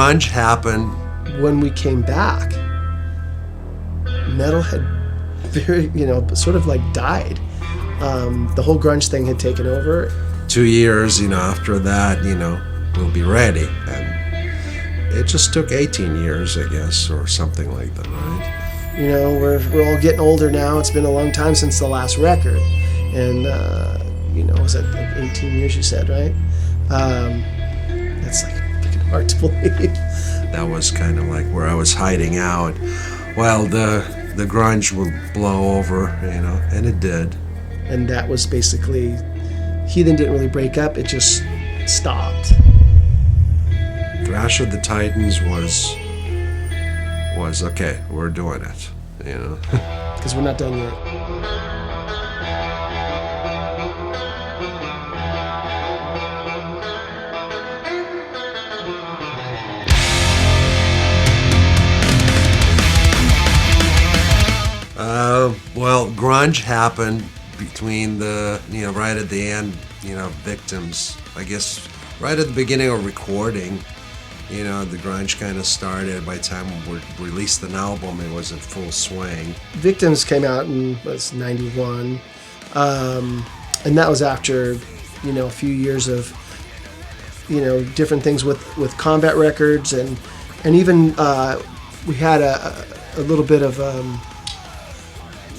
grunge happened. When we came back, metal had very, sort of like died. The whole grunge thing had taken over. 2 years, after that, we'll be ready. And it just took 18 years, I guess, or something like that, right? We're all getting older now. It's been a long time since the last record. And, was it like 18 years you said, right? That's like freaking hard to believe. That was kind of like where I was hiding out while the grunge would blow over, and it did. And that was basically, Heathen didn't really break up, it just stopped. Thrash of the Titans was okay, we're doing it, Because we're not done yet. Well, grunge happened between right at the end, Victims. I guess right at the beginning of recording, the grunge kind of started. By the time we released an album, it was in full swing. Victims came out in, was 91. And that was after, a few years of, different things with Combat Records. And even we had a little bit of...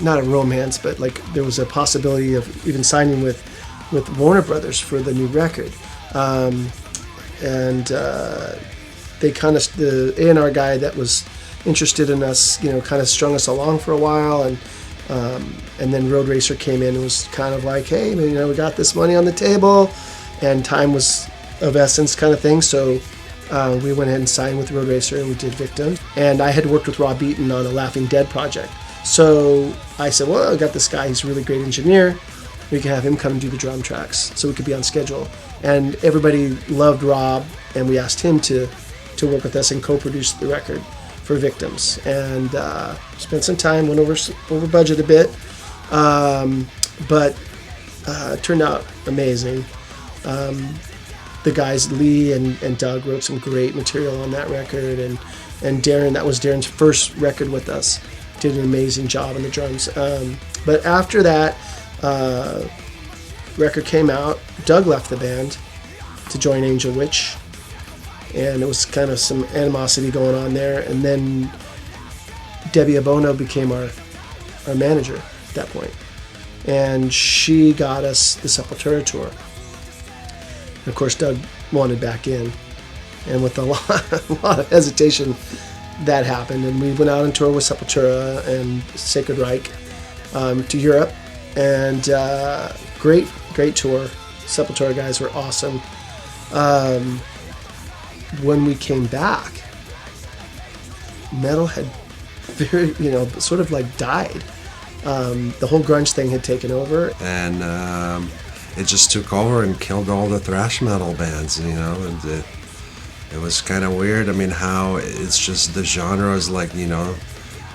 not a romance, but like there was a possibility of even signing with Warner Brothers for the new record, they kind of, the A&R guy that was interested in us, kind of strung us along for a while, and then Road Racer came in and was kind of like, hey, we got this money on the table, and time was of essence, kind of thing. So we went ahead and signed with Road Racer, and we did Victim. And I had worked with Rob Beaton on a Laughing Dead project. So I said, well, I got this guy, he's a really great engineer. We can have him come and do the drum tracks so we could be on schedule. And everybody loved Rob, and we asked him to work with us and co-produce the record for Victims. And spent some time, went over budget a bit, but it turned out amazing. The guys, Lee and Doug, wrote some great material on that record, and Darren, that was Darren's first record with us, did an amazing job on the drums. But after that record came out, Doug left the band to join Angel Witch, and it was kind of some animosity going on there. And then Debbie Abono became our manager at that point, and she got us the Sepultura tour. And of course, Doug wanted back in, and with a lot of hesitation, that happened, and we went out on tour with Sepultura and Sacred Reich to Europe, and great tour. Sepultura guys were awesome. When we came back, metal had very, sort of like died. The whole grunge thing had taken over, and it just took over and killed all the thrash metal bands, and it was kind of weird. I mean, how it's just the genres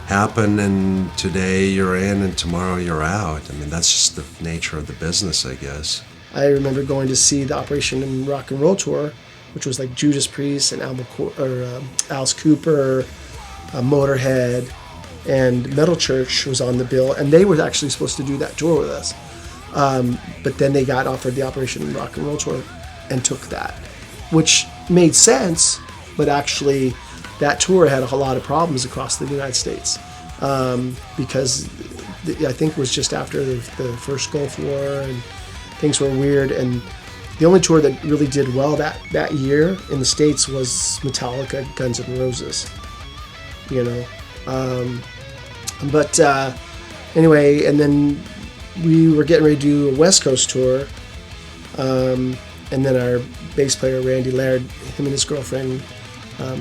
happen, and today you're in and tomorrow you're out. I mean, that's just the nature of the business, I guess. I remember going to see the Operation and Rock and Roll tour, which was like Judas Priest and Alice Cooper, Motorhead, and Metal Church was on the bill, and they were actually supposed to do that tour with us. But then they got offered the Operation and Rock and Roll tour and took that, which made sense, but actually that tour had a lot of problems across the United States, because I think it was just after the first Gulf War, and things were weird. And the only tour that really did well that year in the States was Metallica, Guns N' Roses, but anyway, and then we were getting ready to do a West Coast tour, and then our bass player Randy Laird, him and his girlfriend,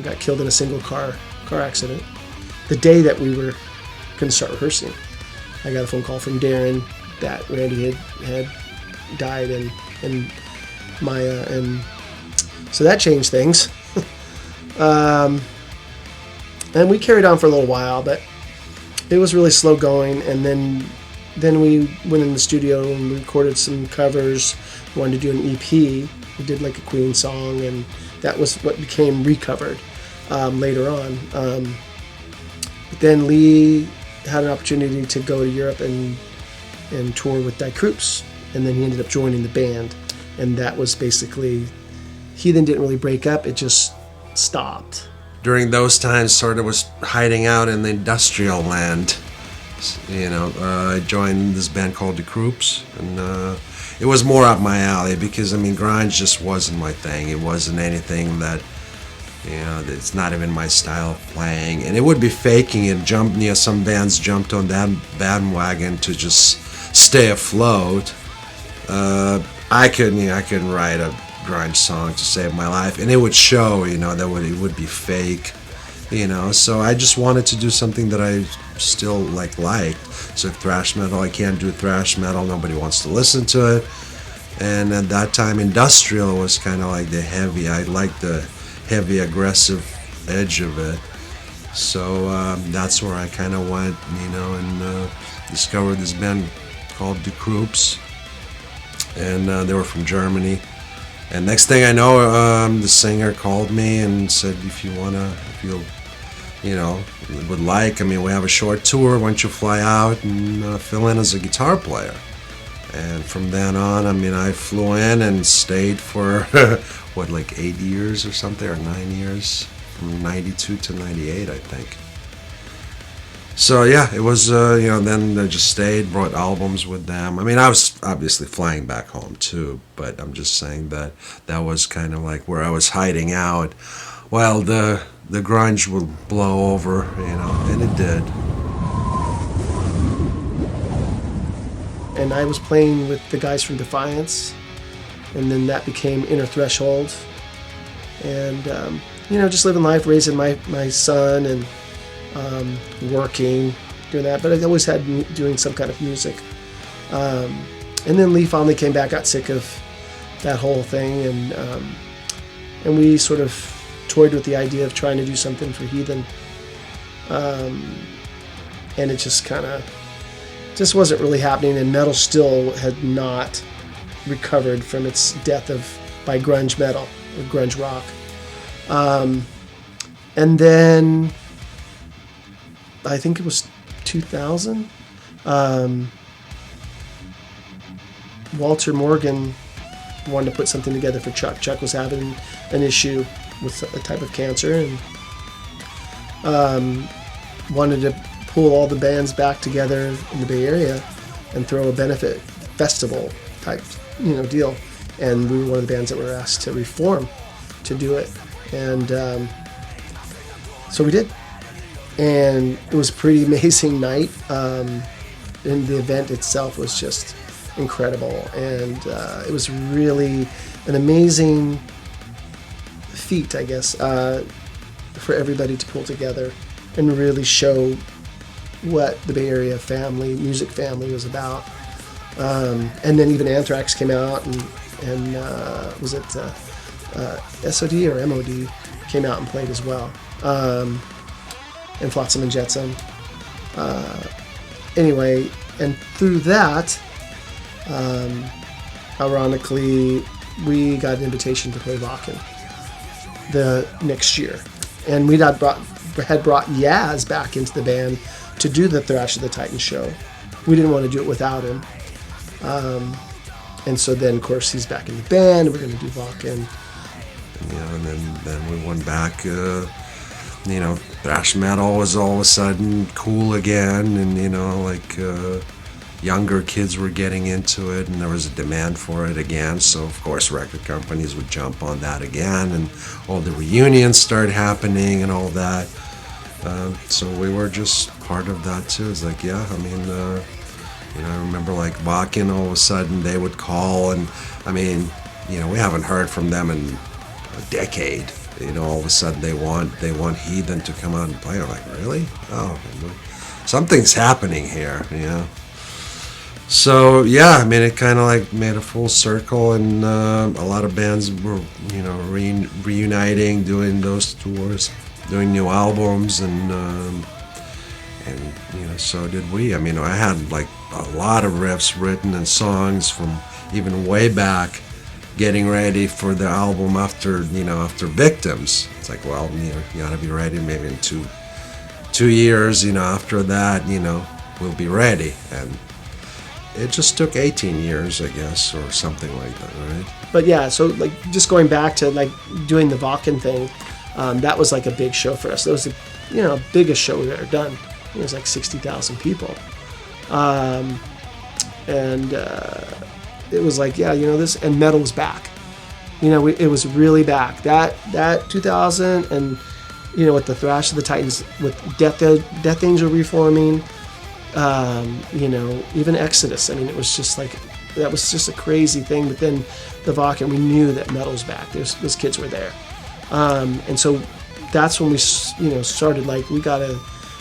got killed in a single car accident. The day that we were going to start rehearsing, I got a phone call from Darren that Randy had died, and Maya, and so that changed things. And we carried on for a little while, but it was really slow going. And then we went in the studio and recorded some covers. We wanted to do an EP. We did like a Queen song, and that was what became Recovered. later on. But then Lee had an opportunity to go to Europe and tour with Die Krupps, and then he ended up joining the band, and that was basically, Heathen didn't really break up, it just stopped. During those times, sort of was hiding out in the industrial land. I joined this band called the Krupps, and it was more up my alley because, grunge just wasn't my thing. It wasn't anything that, it's not even my style of playing. And it would be faking it. Some bands jumped on that bandwagon to just stay afloat. I couldn't write a grunge song to save my life, and it would show, it would be fake, so I just wanted to do something that I still liked. So thrash metal, I can't do thrash metal, nobody wants to listen to it, and at that time industrial was kind of like the heavy, I liked the heavy aggressive edge of it, so that's where I kind of went, and discovered this band called the Krupps, and they were from Germany. And next thing I know, the singer called me and said, if you would like, we have a short tour, why don't you fly out and fill in as a guitar player? And from then on, I flew in and stayed for, 8 years or something, or 9 years, from 92 to 98, I think. So yeah, it was, then I just stayed, brought albums with them. I was obviously flying back home too, but I'm just saying that was kind of like where I was hiding out while the grunge would blow over, and it did. And I was playing with the guys from Defiance, and then that became Inner Threshold. And, just living life, raising my son, and working, doing that, but I always had doing some kind of music. And then Lee finally came back, got sick of that whole thing, and we sort of toyed with the idea of trying to do something for Heathen. And it just wasn't really happening, and metal still had not recovered from its death by grunge metal or grunge rock. And then I think it was 2000. Walter Morgan wanted to put something together for Chuck. Chuck was having an issue with a type of cancer, and wanted to pull all the bands back together in the Bay Area and throw a benefit festival type, deal. And we were one of the bands that were asked to reform to do it, and so we did. And it was a pretty amazing night, and the event itself was just incredible, and it was really an amazing feat, I guess, for everybody to pull together and really show what the Bay Area music family was about. And then even Anthrax came out, and was it SOD or MOD came out and played as well. And Flotsam and Jetsam. Anyway, and through that, ironically, we got an invitation to play Wacken the next year. And we had brought Yaz back into the band to do the Thrash of the Titan show. We didn't want to do it without him. And so then, of course, he's back in the band. We're going to do Wacken. And then we went back. Thrash metal was all of a sudden cool again, and younger kids were getting into it, and there was a demand for it again. So of course record companies would jump on that again, and all the reunions started happening and all that. So we were just part of that too. It's like, I remember like Wacken, all of a sudden they would call, and we haven't heard from them in a decade. All of a sudden they want Heathen to come out and play. I'm like, really? Oh, something's happening here, So it kind of like made a full circle, and a lot of bands were, reuniting, doing those tours, doing new albums, and so did we. I had like a lot of riffs written and songs from even way back. getting ready for the album after Victims. It's like, well, you gotta be ready maybe in two years, after that, we'll be ready. And it just took 18 years, I guess, or something like that, right? But yeah, so like just going back to like doing the Wacken thing, that was like a big show for us. That was the biggest show we've ever done. It was like 60,000 people. And it was like, this, and metal was back. It was really back. That 2000, and with the Thrash of the Titans, with Death Angel reforming, even Exodus. I mean, it was just like, that was just a crazy thing. But then the Wacken, we knew that metal's back. Those kids were there, and so that's when we started like, we gotta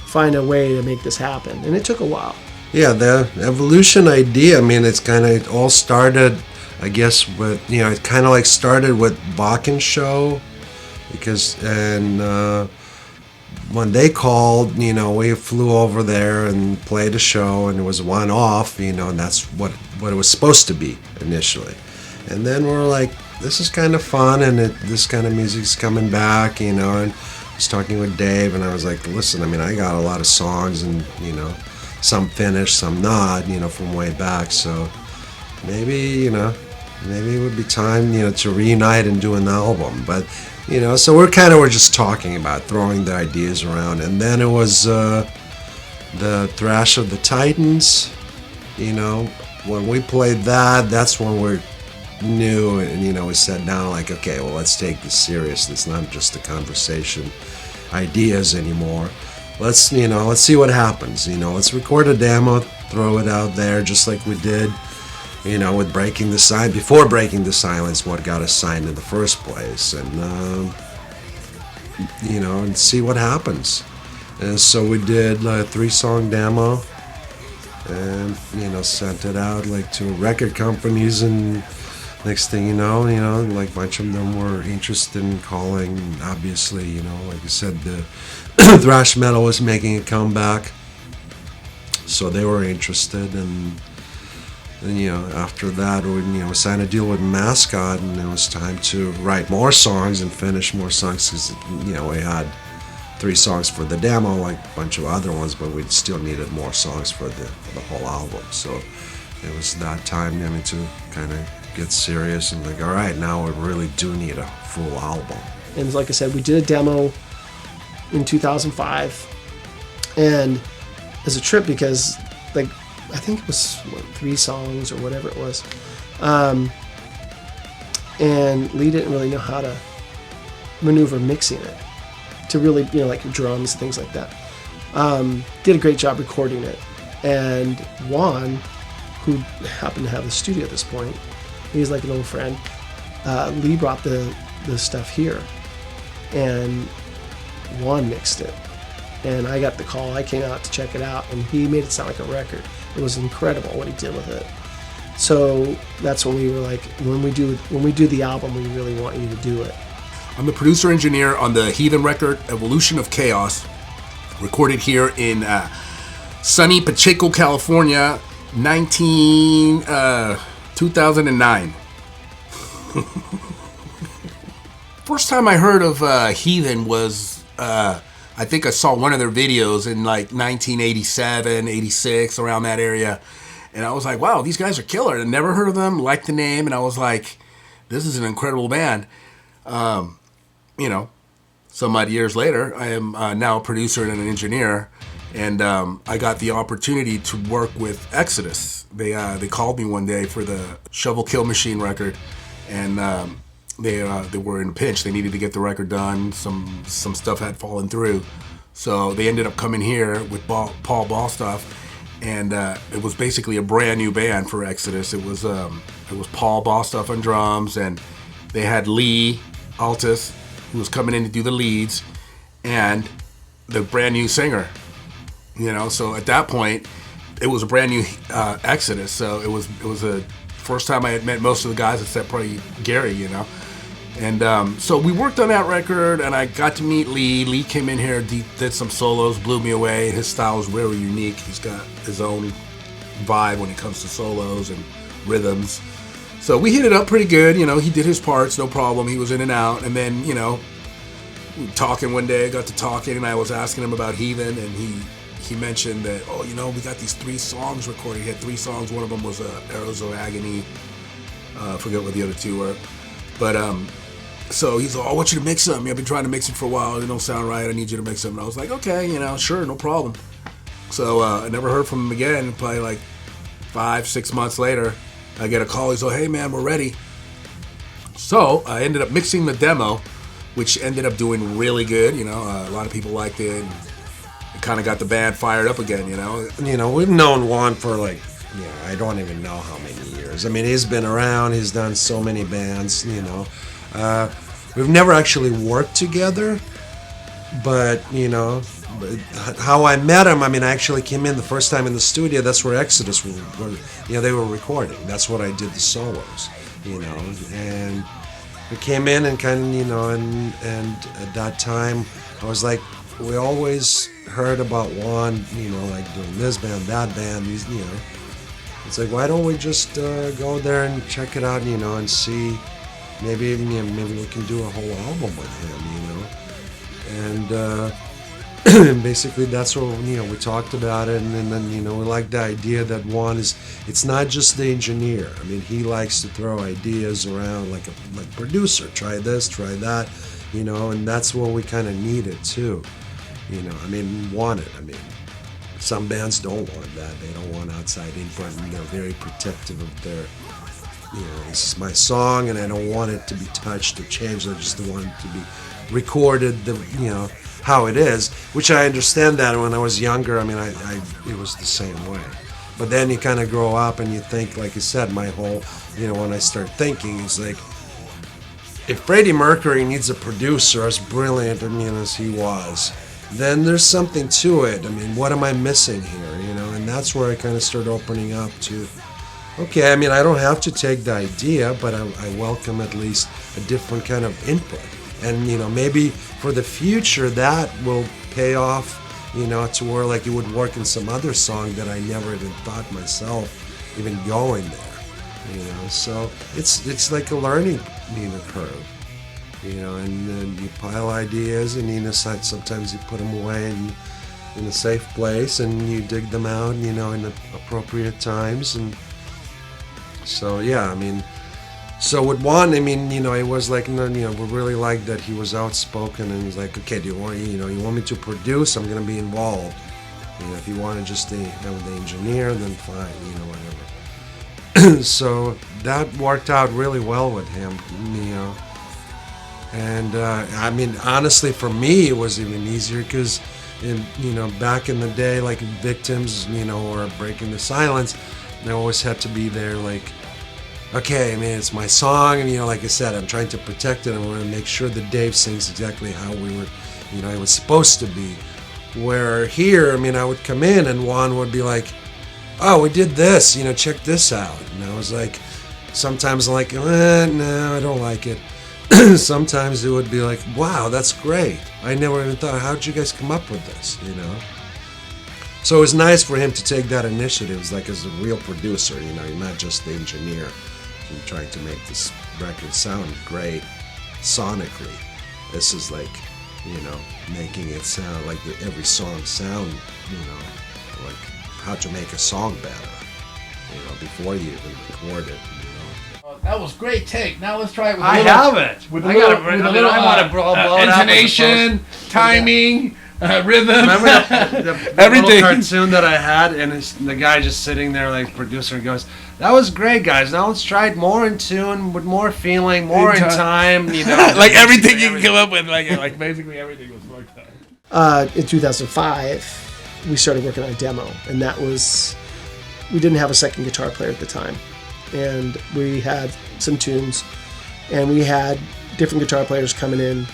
find a way to make this happen, and it took a while. Yeah, the evolution idea, I mean, it's kind of, it all started, I guess, with, it kind of like started with Wacken show, because, and when they called, we flew over there and played a show, and it was one off, and that's what it was supposed to be initially. And then we're like, this is kind of fun, and this kind of music's coming back, and I was talking with Dave, and I was like, listen, I mean, I got a lot of songs, and, some finished, some not, from way back. So maybe it would be time, to reunite and do an album. But, so we're just talking about throwing the ideas around. And then it was the Thrash of the Titans. When we played that, that's when we knew, and, we sat down like, okay, well, let's take this serious. It's not just a conversation, ideas anymore. Let's see what happens. Let's record a demo, throw it out there, just like we did, with Breaking the Silence. Before Breaking the Silence, what got us signed in the first place, and and see what happens. And so we did a 3-song demo, and sent it out like to record companies, and next thing you know, like a bunch of them were interested in calling. Obviously, like I said, the thrash metal was making a comeback, so they were interested. And then after that, we signed a deal with Mascot, and it was time to write more songs and finish more songs, because we had 3 songs for the demo, like a bunch of other ones, but we still needed more songs for the whole album. So it was that time, to kind of get serious and like, all right, now we really do need a full album. And like I said, we did a demo in 2005, and as a trip, because like I think it was 3 songs or whatever it was, and Lee didn't really know how to maneuver mixing it to really, like drums, things like that. Did a great job recording it, and Juan, who happened to have the studio at this point, he's like an old friend. Lee brought the stuff here, and Juan mixed it, and I got the call. I came out to check it out, and he made it sound like a record. It was incredible what he did with it. So that's when we were like, when we do the album, we really want you to do it. I'm the producer engineer on the Heathen record, Evolution of Chaos, recorded here in sunny Pacheco, California, 2009. First time I heard of Heathen was, I think I saw one of their videos in like 1987, 86, around that area. And I was like, wow, these guys are killer. I never heard of them, liked the name, and I was like, this is an incredible band. Some odd years later, I am now a producer and an engineer, and I got the opportunity to work with Exodus. They called me one day for the Shovel Kill Machine record, and they were in a pinch. They needed to get the record done. Some stuff had fallen through, so they ended up coming here with Paul Ballstuff, and it was basically a brand new band for Exodus. It was Paul Ballstuff on drums, and they had Lee Altus, who was coming in to do the leads, and the brand new singer. So at that point, it was a brand new Exodus. So it was a first time I had met most of the guys except probably Gary. And so we worked on that record, and I got to meet Lee. Lee came in here, did some solos, blew me away. His style is very unique. He's got his own vibe when it comes to solos and rhythms. So we hit it up pretty good. You know, he did his parts, no problem. He was in and out. And then, you know, we were talking one day, got to talking, and I was asking him about Heathen, and he mentioned that, oh, you know, we got these 3 songs recorded. He had 3 songs. One of them was Arrows of Agony. I forget what the other 2 were. But, so he's like, oh, I want you to mix something. I've been trying to mix it for a while. It don't sound right. I need you to mix something. I was like, okay, you know, sure, no problem. So I never heard from him again. Probably like 5-6 months later, I get a call. He's like, hey, man, we're ready. So I ended up mixing the demo, which ended up doing really good. You know, a lot of people liked it. And it kind of got the band fired up again, you know. You know, we've known Juan for like, you know, I don't even know how many years. I mean, he's been around. He's done so many bands, you know. We've never actually worked together, but, you know, how I met him, I mean, I actually came in the first time in the studio. That's where Exodus were, you know, they were recording. That's what I did the solos, you know, and we came in and kind of, you know, and at that time, I was like, we always heard about Juan, you know, like doing this band, that band, these, you know. It's like, why don't we just go there and check it out, you know, and see, maybe, you know, maybe we can do a whole album with him, you know. And basically that's what, you know, we talked about it, and then, you know, we like the idea that Juan is, it's not just the engineer. I mean, he likes to throw ideas around like a producer, try this, try that, you know, and that's what we kind of needed too, you know. I mean, want it. I mean, some bands don't want that. They don't want outside input, and they're very protective of their, you know, this is my song and I don't want it to be touched or changed. I just want it to be recorded, the, you know, how it is, which I understand that when I was younger. I mean, I it was the same way. But then you kind of grow up and you think, like you said, my whole, you know, when I start thinking, it's like, if Freddie Mercury needs a producer as brilliant, I mean, as he was, then there's something to it. I mean, what am I missing here, you know? And that's where I kind of start opening up to, okay, I mean, I don't have to take the idea, but I welcome at least a different kind of input. And, you know, maybe for the future that will pay off, you know, to where like it would work in some other song that I never even thought myself even going there, you know. So it's like a learning, you know, curve, you know, and then you pile ideas and, you know, sometimes you put them away in a safe place and you dig them out, you know, in the appropriate times. And so, yeah, I mean, so with Juan, I mean, you know, it was like, you know, we really liked that he was outspoken and he's like, okay, do you want, you know, you want me to produce? I'm going to be involved. You know, if you want to just have the engineer, then fine, you know, whatever. So that worked out really well with him, you know. And I mean, honestly, for me, it was even easier because, you know, back in the day, like Victims, you know, or Breaking the Silence, I always had to be there, like, okay, I mean, it's my song, and, you know, like I said, I'm trying to protect it. I want to make sure that Dave sings exactly how we were, you know, it was supposed to be. Where here, I mean, I would come in and Juan would be like, oh, we did this, you know, check this out. And I was like, sometimes I'm like, no, I don't like it. Sometimes it would be like, wow, that's great. I never even thought, how'd you guys come up with this, you know? So it was nice for him to take that initiative, it's like as a real producer, you know, you're not just the engineer. You're trying to make this record sound great sonically. This is like, you know, making it sound like every song sound, you know, like how to make a song better, you know, before you even record it, you know. That was great take. Now let's try it with I have it. With a little, I want to blow it up intonation, timing, rhythm, Remember the everything. little cartoon that I had, and the guy just sitting there like producer and goes, "That was great, guys. Now let's try it more in tune, with more feeling, more in time." You know, like everything you can come up with, like basically everything was worked out. In 2005, we started working on a demo, and that was, we didn't have a second guitar player at the time, and we had some tunes, and we had different guitar players coming in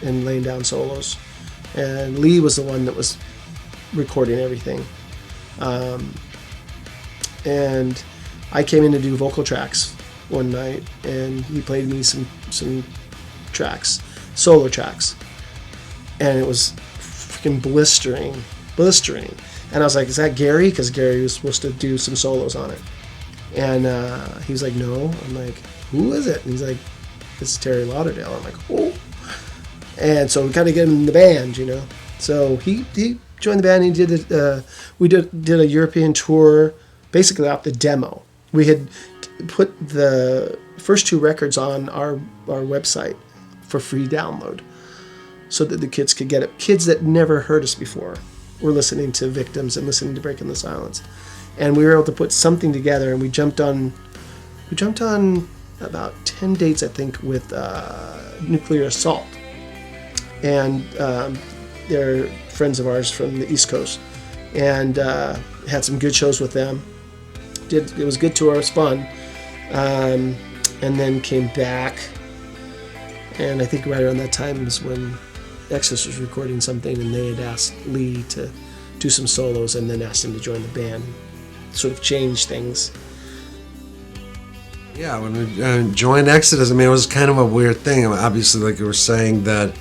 and laying down solos, and Lee was the one that was recording everything, and I came in to do vocal tracks one night, and he played me some tracks, solo tracks, and it was freaking blistering. And I was like, is that Gary? Because Gary was supposed to do some solos on it. And he was like, no. I'm like, who is it? And he's like, it's Terry Lauderdale. I'm like, oh. And so we kind of get him in the band, you know. So he joined the band. He did it. We did a European tour, basically off the demo. We had put the first 2 records on our website for free download, so that the kids could get it. Kids that never heard us before were listening to Victims and listening to Breaking the Silence, and we were able to put something together. And we jumped on about 10 dates, I think, with Nuclear Assault, and they're friends of ours from the East Coast, and had some good shows with them. It was a good tour. It was fun, and then came back. And I think right around that time was when Exodus was recording something, and they had asked Lee to do some solos, and then asked him to join the band. Sort of changed things. Yeah, when we joined Exodus, I mean, it was kind of a weird thing. I mean, obviously, like you were saying, that,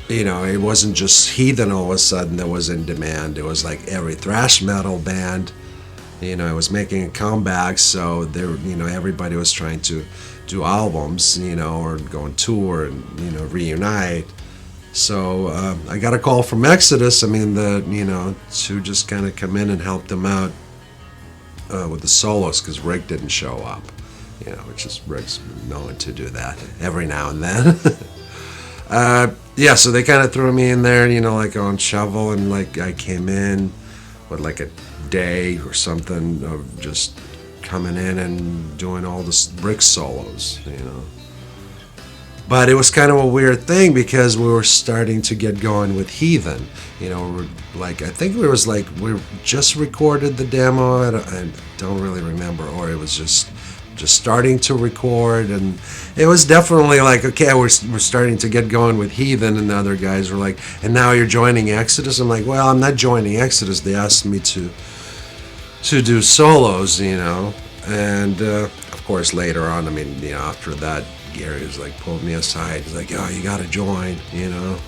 you know, it wasn't just Heathen all of a sudden that was in demand. It was like every thrash metal band, you know, it was making a comeback. So there, you know, everybody was trying to do albums, you know, or go on tour and, you know, reunite. So I got a call from Exodus, I mean, you know, to just kind of come in and help them out with the solos, because Rick didn't show up, you know, which is, Rick's known to do that every now and then. Yeah, so they kind of threw me in there, you know, like on shovel, and like I came in with like a day or something of just coming in and doing all the Rick solos, you know. But it was kind of a weird thing, because we were starting to get going with Heathen, you know. Like, I think it was like we just recorded the demo. I don't really remember, or it was just starting to record, and it was definitely like, okay, we're starting to get going with Heathen, and the other guys were like, and now you're joining Exodus. I'm like, well, I'm not joining Exodus. They asked me to do solos, you know. And of course later on, I mean, you know, after that, Gary was like, pulled me aside. He's like, oh, you got to join, you know.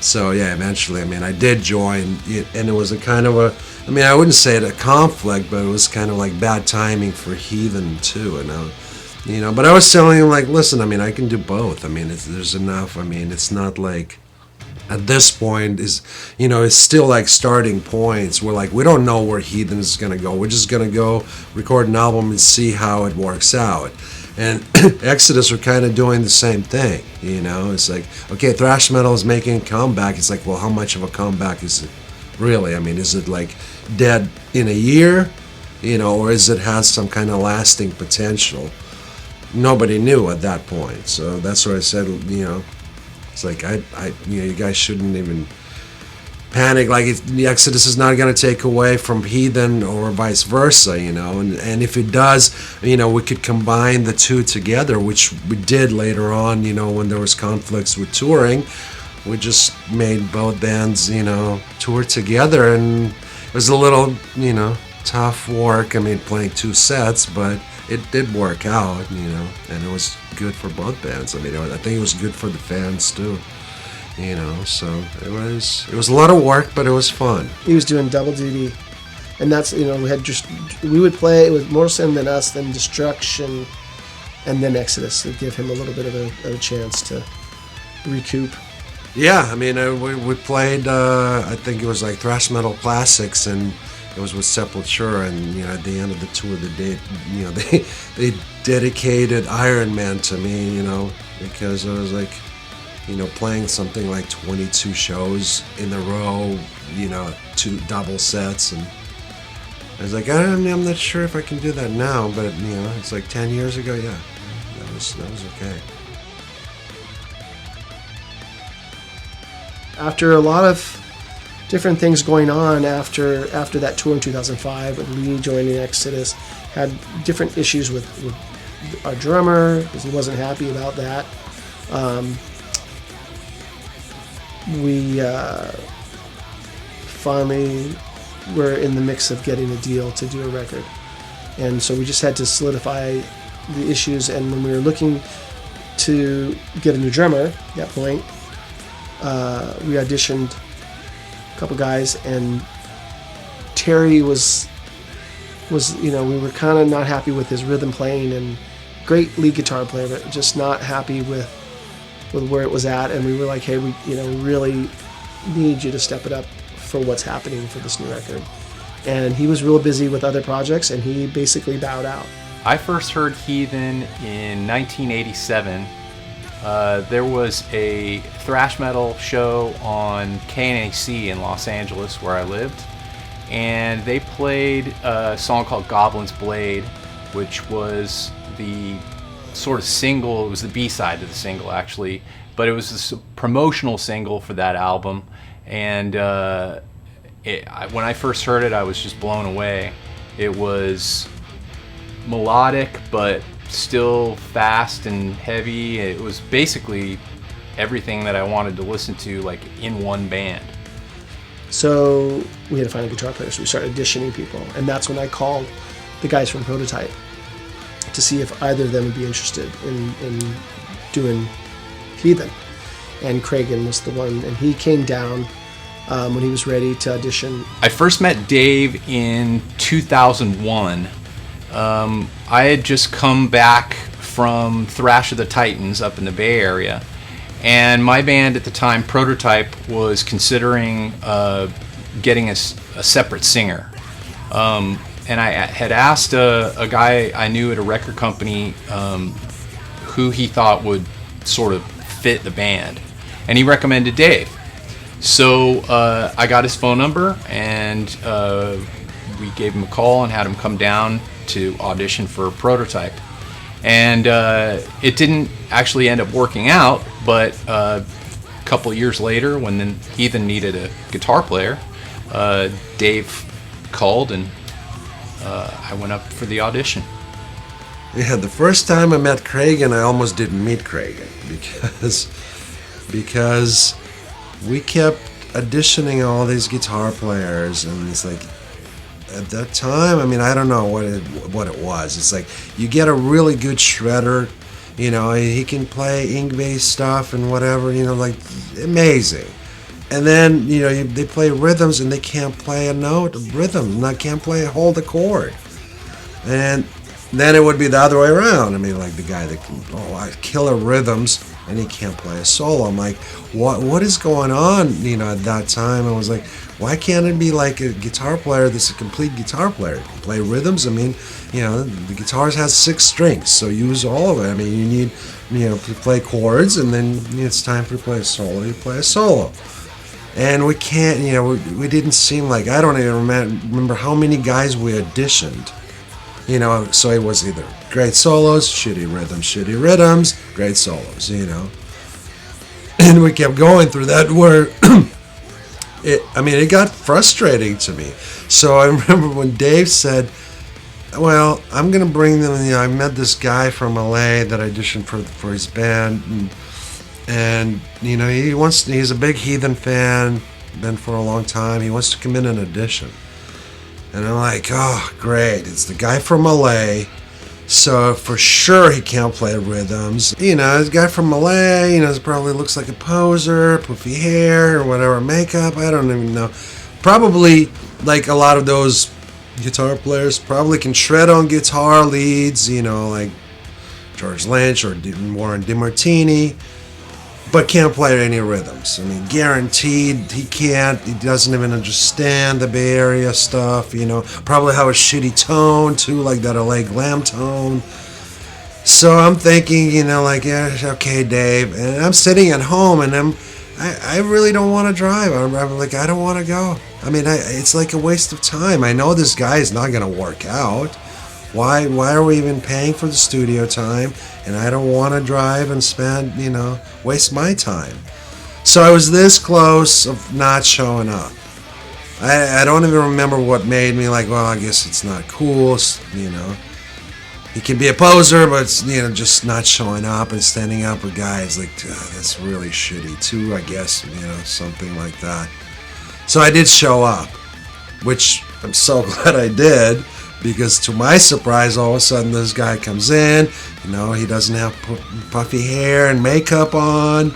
So yeah, eventually, I mean, I did join, and it was a kind of a, I mean, I wouldn't say it a conflict, but it was kind of like bad timing for Heathen too, and you know. But I was telling him, like, listen, I mean, I can do both. I mean, there's enough. I mean, it's not like at this point is, you know, it's still like starting points. We're like, we don't know where Heathen is gonna go. We're just gonna go record an album and see how it works out. And Exodus are kind of doing the same thing, you know. It's like, okay, thrash metal is making a comeback. It's like, well, how much of a comeback is it really? I mean, is it like dead in a year, you know, or is it has some kind of lasting potential? Nobody knew at that point. So that's what I said, you know. It's like, you know, you guys shouldn't even panic, like if the Exodus is not going to take away from Heathen or vice versa, you know, and if it does, you know, we could combine the two together, which we did later on, you know, when there was conflicts with touring. We just made both bands, you know, tour together, and it was a little, you know, tough work. I mean, playing 2 sets, but it did work out, you know, and it was good for both bands. I mean, I think it was good for the fans too. You know, so it was a lot of work, but it was fun. He was doing double duty, and that's, you know, we would play it with more Sin Than Us, then Destruction, and then Exodus to give him a little bit of a chance to recoup. Yeah, I mean, we played, I think it was like Thrash Metal Classics, and it was with Sepultura, and, you know, at the end of the tour, you know, they dedicated Iron Man to me, you know, because I was like, you know, playing something like 22 shows in a row, you know, 2 double sets, and I was like, I'm not sure if I can do that now, but, you know, it's like 10 years ago, yeah, that was okay. After a lot of different things going on after that tour in 2005, with Lee joining Exodus, had different issues with our drummer, because he wasn't happy about that. We finally were in the mix of getting a deal to do a record, and so we just had to solidify the issues. And when we were looking to get a new drummer at that point, we auditioned a couple guys, and Terry was was, we were kind of not happy with his rhythm playing, and great lead guitar player, but just not happy with where it was at. And we were like, hey, we really need you to step it up for what's happening for this new record. And he was real busy with other projects, and he basically bowed out. I first heard Heathen in 1987. There was a thrash metal show on KNAC in Los Angeles where I lived, and they played a song called Goblin's Blade, which was the sort of single. It was the B-side to the single, actually, but it was a promotional single for that album. And when I first heard it, I was just blown away. It was melodic, but still fast and heavy. It was basically everything that I wanted to listen to, like in one band. So we had to find a guitar player, so we started auditioning people, and that's when I called the guys from Prototype to see if either of them would be interested in doing Heathen. And Kragen was the one, and he came down when he was ready to audition. I first met Dave in 2001. I had just come back from Thrash of the Titans up in the Bay Area, and my band at the time, Prototype, was considering getting a separate singer. And I had asked a guy I knew at a record company who he thought would sort of fit the band, and he recommended Dave. So I got his phone number, and we gave him a call and had him come down to audition for Prototype. And it didn't actually end up working out, but a couple of years later, when then Heathen needed a guitar player, Dave called, and I went up for the audition. Yeah, the first time I met Kragen, I almost didn't meet Kragen because we kept auditioning all these guitar players, and it's like, at that time, I mean, I don't know what it was. It's like you get a really good shredder, he can play Yngwie stuff and whatever, like amazing. And then they play rhythms and they can't play a note of rhythm, can't hold a chord. And then it would be the other way around. I mean, like the guy that can killer rhythms and he can't play a solo. I'm like, what is going on? At that time, I was like, why can't it be like a guitar player that's a complete guitar player? You can play rhythms. I mean, the guitar has 6 strings, so use all of it. I mean, you need, to play chords, and then it's time for you to play a solo. You play a solo. And we can't, we didn't seem like, I don't even remember how many guys we auditioned. So it was either great solos, shitty rhythms, great solos, And we kept going through that where it got frustrating to me. So I remember when Dave said, well, I'm going to bring them, I met this guy from LA that auditioned for his band, and he's a big Heathen fan, been for a long time. He wants to come in and audition. And I'm like, oh, great. It's the guy from LA. So for sure he can't play rhythms. This guy from LA, probably looks like a poser, poofy hair or whatever, makeup, I don't even know. Probably, like a lot of those guitar players, probably can shred on guitar leads, like George Lynch or Warren DeMartini, but can't play any rhythms. I mean, guaranteed he can't. He doesn't even understand the Bay Area stuff, Probably have a shitty tone, too, like that LA glam tone. So I'm thinking, yeah, okay, Dave. And I'm sitting at home, and I really don't want to drive. I'm like, I don't want to go. I mean, it's like a waste of time. I know this guy is not going to work out. Why are we even paying for the studio time? And I don't want to drive and spend, waste my time. So I was this close of not showing up. I don't even remember what made me like, well, I guess it's not cool, He can be a poser, but, just not showing up and standing up with guys like, that's really shitty too, I guess, something like that. So I did show up, which I'm so glad I did. Because to my surprise, all of a sudden this guy comes in, he doesn't have puffy hair and makeup on,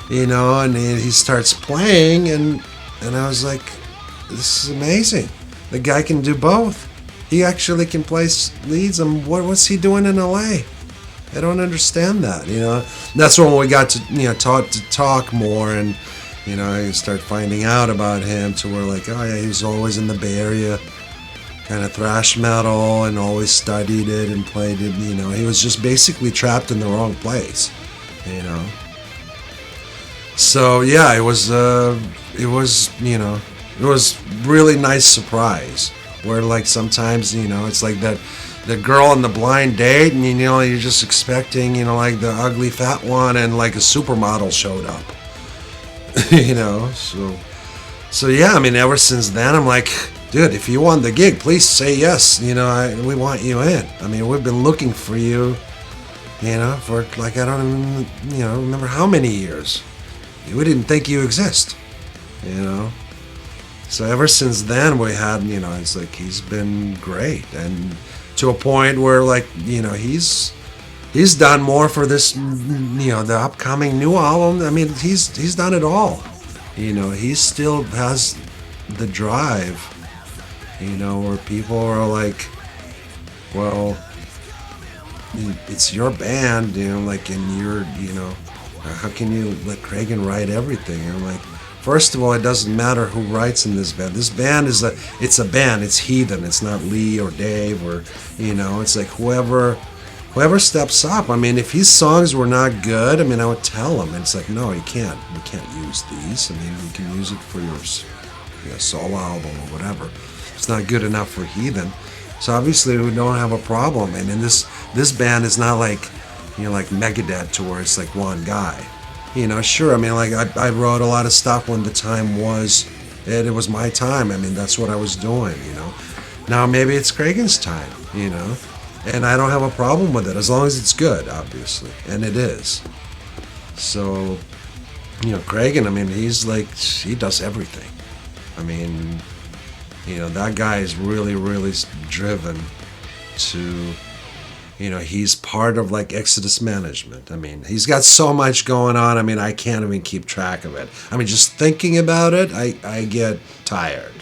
and he starts playing, and I was like, this is amazing. The guy can do both. he actually can play leads. And what's he doing in LA? I don't understand that, you know. That's when we got to, you know, talk more, and, you know, I start finding out about him to where, like, oh yeah, he was always in the Bay Area, kind of thrash metal, and always studied it and played it, you know. He was just basically trapped in the wrong place, you know. So yeah, it was, you know, it was really nice surprise, where, like, sometimes, you know, it's like that, the girl on the blind date, and, you know, you're just expecting, you know, like the ugly fat one, and like a supermodel showed up. You know, so yeah, I mean, ever since then, I'm like, dude, if you want the gig, please say yes. You know, we want you in. I mean, we've been looking for you, you know, for, like, I don't even, you know, remember how many years. We didn't think you exist, you know. So ever since then, we had, you know, it's like, he's been great, and to a point where, like, you know, he's done more for this, you know, the upcoming new album. I mean, he's done it all. You know, he still has the drive, you know, where people are like, well, it's your band, you know, like, and you're, you know, how can you let Kragen write everything? And I'm like, first of all, it doesn't matter who writes in this band. This band it's a band. It's Heathen. It's not Lee or Dave or, you know, it's like whoever steps up. I mean, if his songs were not good, I mean, I would tell him. And it's like, no, you can't. We can't use these. I mean, you can use it for your solo album or whatever. It's not good enough for Heathen. So obviously we don't have a problem. And in this band is not like, you know, like Megadeth, to where it's like one guy. You know, sure, I mean, like, I wrote a lot of stuff when the time was, it was my time. I mean, that's what I was doing, you know. Now maybe it's Kragen's time, you know, and I don't have a problem with it, as long as it's good, obviously, and it is. So, you know, Kragen, I mean, he's like, he does everything. I mean, you know, that guy is really, really driven to, you know, he's part of, like, Exodus management. I mean, he's got so much going on. I mean, I can't even keep track of it. I mean, just thinking about it, I get tired,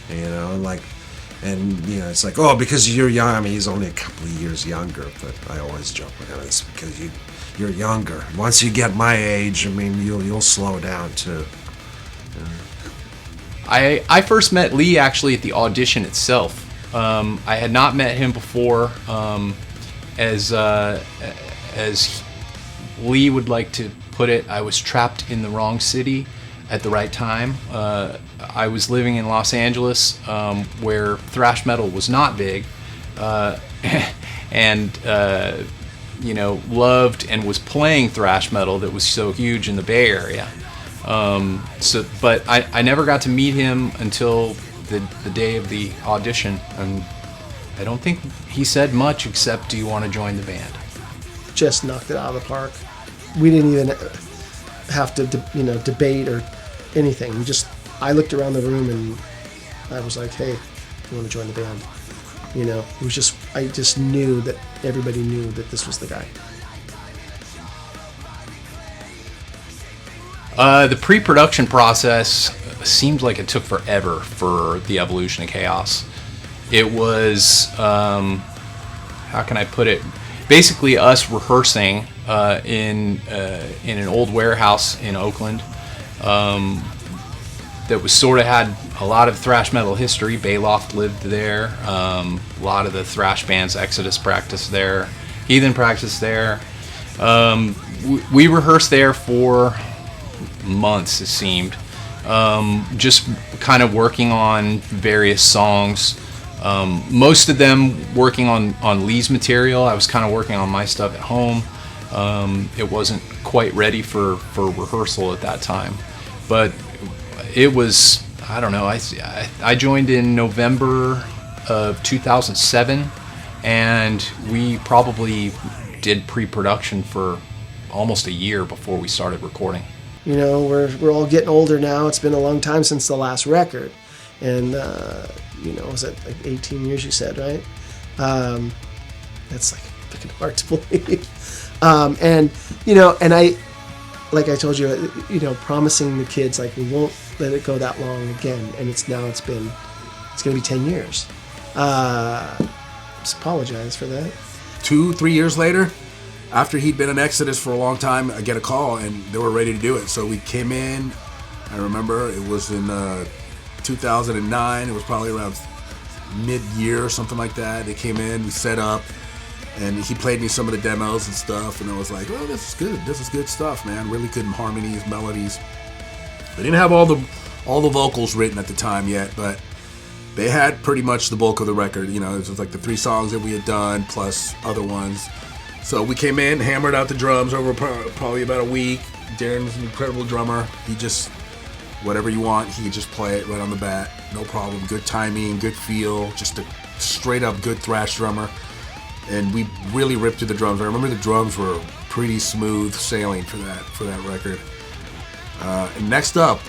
you know, like, and, you know, it's like, oh, because you're young. I mean, he's only a couple of years younger, but I always joke with him, it's because you're younger. Once you get my age, I mean, you'll slow down too. I first met Lee actually at the audition itself. I had not met him before. As Lee would like to put it, I was trapped in the wrong city at the right time. I was living in Los Angeles, where thrash metal was not big, and you know, loved and was playing thrash metal that was so huge in the Bay Area. But I never got to meet him until the day of the audition, and I don't think he said much except, do you want to join the band? Just knocked it out of the park. We didn't even have to debate or anything. I looked around the room and I was like, hey, you want to join the band? You know, it was just, I just knew that everybody knew that this was the guy. The pre-production process seemed like it took forever for the Evolution of Chaos. It was, how can I put it? Basically, us rehearsing in an old warehouse in Oakland that was sort of had a lot of thrash metal history. Bailoff lived there. A lot of the thrash bands, Exodus practiced there. Heathen practiced there. We rehearsed there for months, it seemed. Just kind of working on various songs. Most of them working on Lee's material. I was kind of working on my stuff at home. It wasn't quite ready for rehearsal at that time, but it was, I don't know, I joined in November of 2007, and we probably did pre-production for almost a year before we started recording. You know, we're all getting older now. It's been a long time since the last record, and you know, was it like 18 years? You said, right? That's like freaking hard to believe. And you know, and I, like I told you, you know, promising the kids like we won't let it go that long again, and it's gonna be 10 years. Just apologize for that. 2-3 years later, after he'd been in Exodus for a long time, I get a call and they were ready to do it. So we came in. I remember it was in 2009. It was probably around mid-year or something like that. They came in, we set up, and he played me some of the demos and stuff, and I was like, oh, this is good. This is good stuff, man. Really good harmonies, melodies. They didn't have all the vocals written at the time yet, but they had pretty much the bulk of the record. You know, it was like the 3 songs that we had done plus other ones. So we came in, hammered out the drums over probably about a week. Darren's an incredible drummer. He just, whatever you want, he could just play it right on the bat. No problem. Good timing, good feel, just a straight up good thrash drummer. And we really ripped through the drums. I remember the drums were pretty smooth sailing for that record. And next up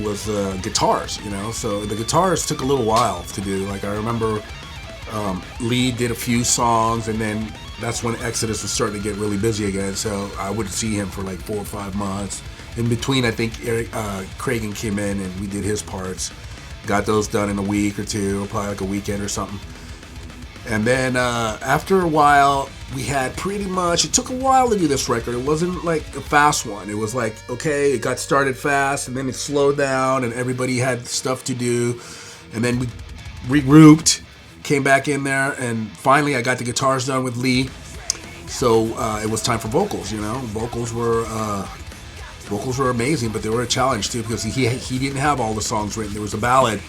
was guitars, you know. So the guitars took a little while to do. Like I remember Lee did a few songs, and then that's when Exodus was starting to get really busy again. So I would see him for like 4 or 5 months. In between, I think Kragen came in and we did his parts. Got those done in a week or two, probably like a weekend or something. And then after a while, we had pretty much, it took a while to do this record. It wasn't like a fast one. It was like, okay, it got started fast and then it slowed down and everybody had stuff to do. And then we regrouped, came back in there, and finally I got the guitars done with Lee. So it was time for vocals, you know. Vocals were amazing, but they were a challenge too because he didn't have all the songs written. There was a ballad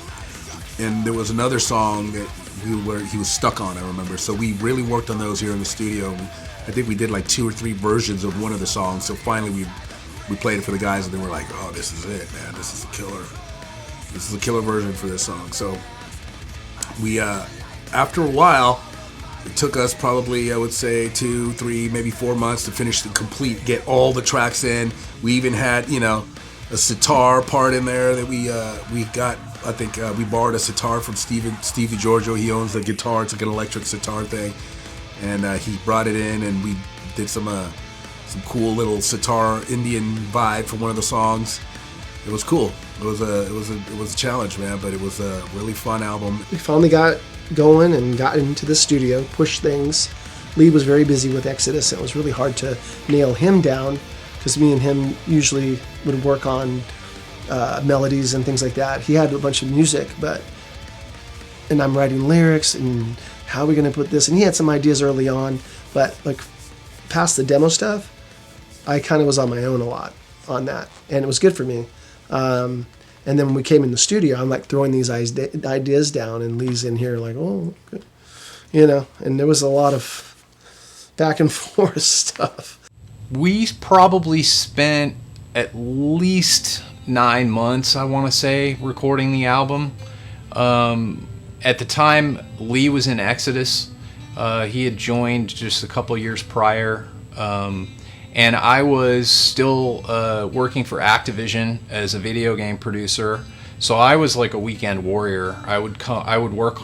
and there was another song that he was stuck on, I remember. So we really worked on those here in the studio. I think we did like 2 or 3 versions of one of the songs. So finally we played it for the guys and they were like, oh, this is it, man. This is a killer. This is a killer version for this song. So we, after a while, it took us probably, I would say, 2, 3, maybe 4 months to finish the complete, get all the tracks in. We even had, you know, a sitar part in there that we got. I think we borrowed a sitar from Stevie Giorgio. He owns the guitar. It's like an electric sitar thing, and he brought it in, and we did some cool little sitar Indian vibe for one of the songs. It was cool. It was a challenge, man, but it was a really fun album. We finally got going and got into the studio, pushed things. Lee was very busy with Exodus. It was really hard to nail him down because me and him usually would work on melodies and things like that. He had a bunch of music, and I'm writing lyrics and how are we going to put this? And he had some ideas early on, but like past the demo stuff, I kind of was on my own a lot on that, and it was good for me. And then when we came in the studio, I'm like throwing these ideas down, and Lee's in here like, oh, good. You know, and there was a lot of back and forth stuff. We probably spent at least 9 months, I want to say, recording the album. At the time, Lee was in Exodus. He had joined just a couple years prior. And I was still working for Activision as a video game producer. So I was like a weekend warrior. I would work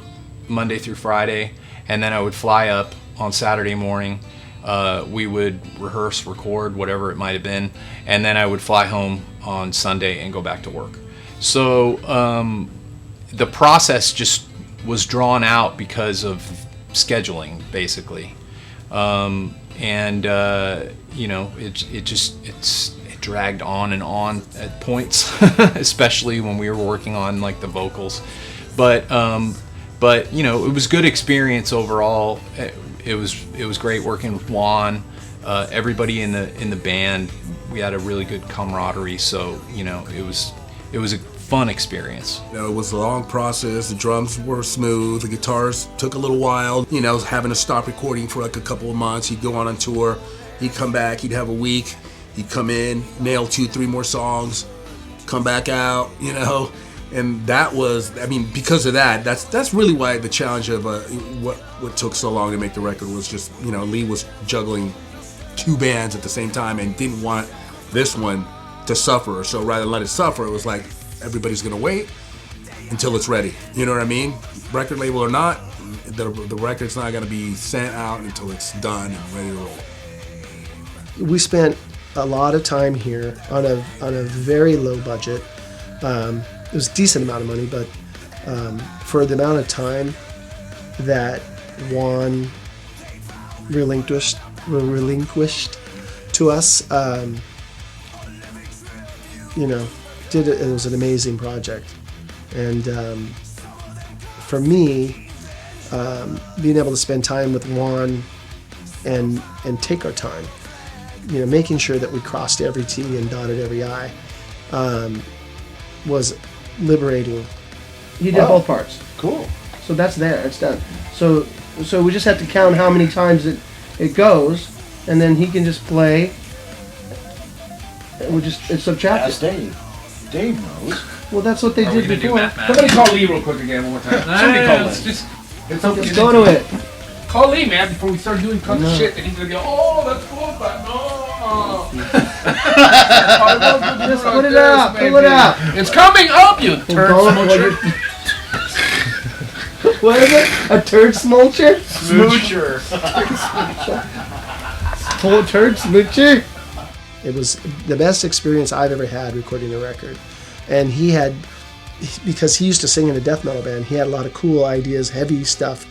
Monday through Friday, and then I would fly up on Saturday morning. We would rehearse, record, whatever it might have been, and then I would fly home on Sunday and go back to work. So the process just was drawn out because of scheduling, basically. You know, it dragged on and on at points, especially when we were working on like the vocals. But you know, it was good experience overall. It was great working with Juan. Everybody in the band, we had a really good camaraderie. So you know, it was a fun experience. You know, it was a long process. The drums were smooth. The guitars took a little while. You know, having to stop recording for like a couple of months. He'd go on tour. He'd come back. He'd have a week. He'd come in, nail 2, 3 more songs, come back out. You know, and that was, I mean, because of that, that's really why the challenge of what took so long to make the record was just, you know, Lee was juggling 2 bands at the same time and didn't want this one to suffer. So rather than let it suffer, it was like, everybody's gonna wait until it's ready. You know what I mean? Record label or not, the record's not gonna be sent out until it's done and ready to roll. We spent a lot of time here on a very low budget. It was a decent amount of money, but for the amount of time that Juan relinquished to us. It was an amazing project, and for me, being able to spend time with Juan and take our time, making sure that we crossed every T and dotted every I, was liberating. He did both parts. Cool. So that's there. It's done. So we just have to count how many times it goes, and then he can just play. It's subtracted. Ask Dave. Dave knows. Well, that's what they did before. Somebody call Lee real quick again one more time. Somebody call Lee. Just go to it. Call Lee, man, before we start doing tons of shit, and he's gonna go, oh, that's cool, but no. Just put it up. Pull it up. It's coming up, you turd smoocher. What is it? A turd smoocher? Smoocher. Turd smoocher. It was the best experience I've ever had recording a record. And because he used to sing in a death metal band, he had a lot of cool ideas, heavy stuff,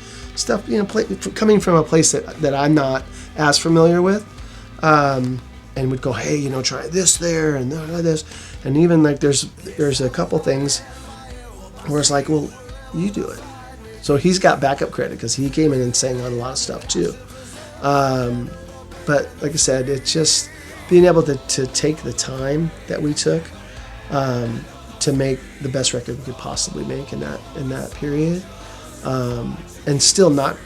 coming from a place that I'm not as familiar with. And would go, hey, try this there and this. And even like there's a couple things where it's like, well, you do it. So he's got backup credit because he came in and sang on a lot of stuff too. But like I said, it's just being able to take the time that we took to make the best record we could possibly make in that period, and still not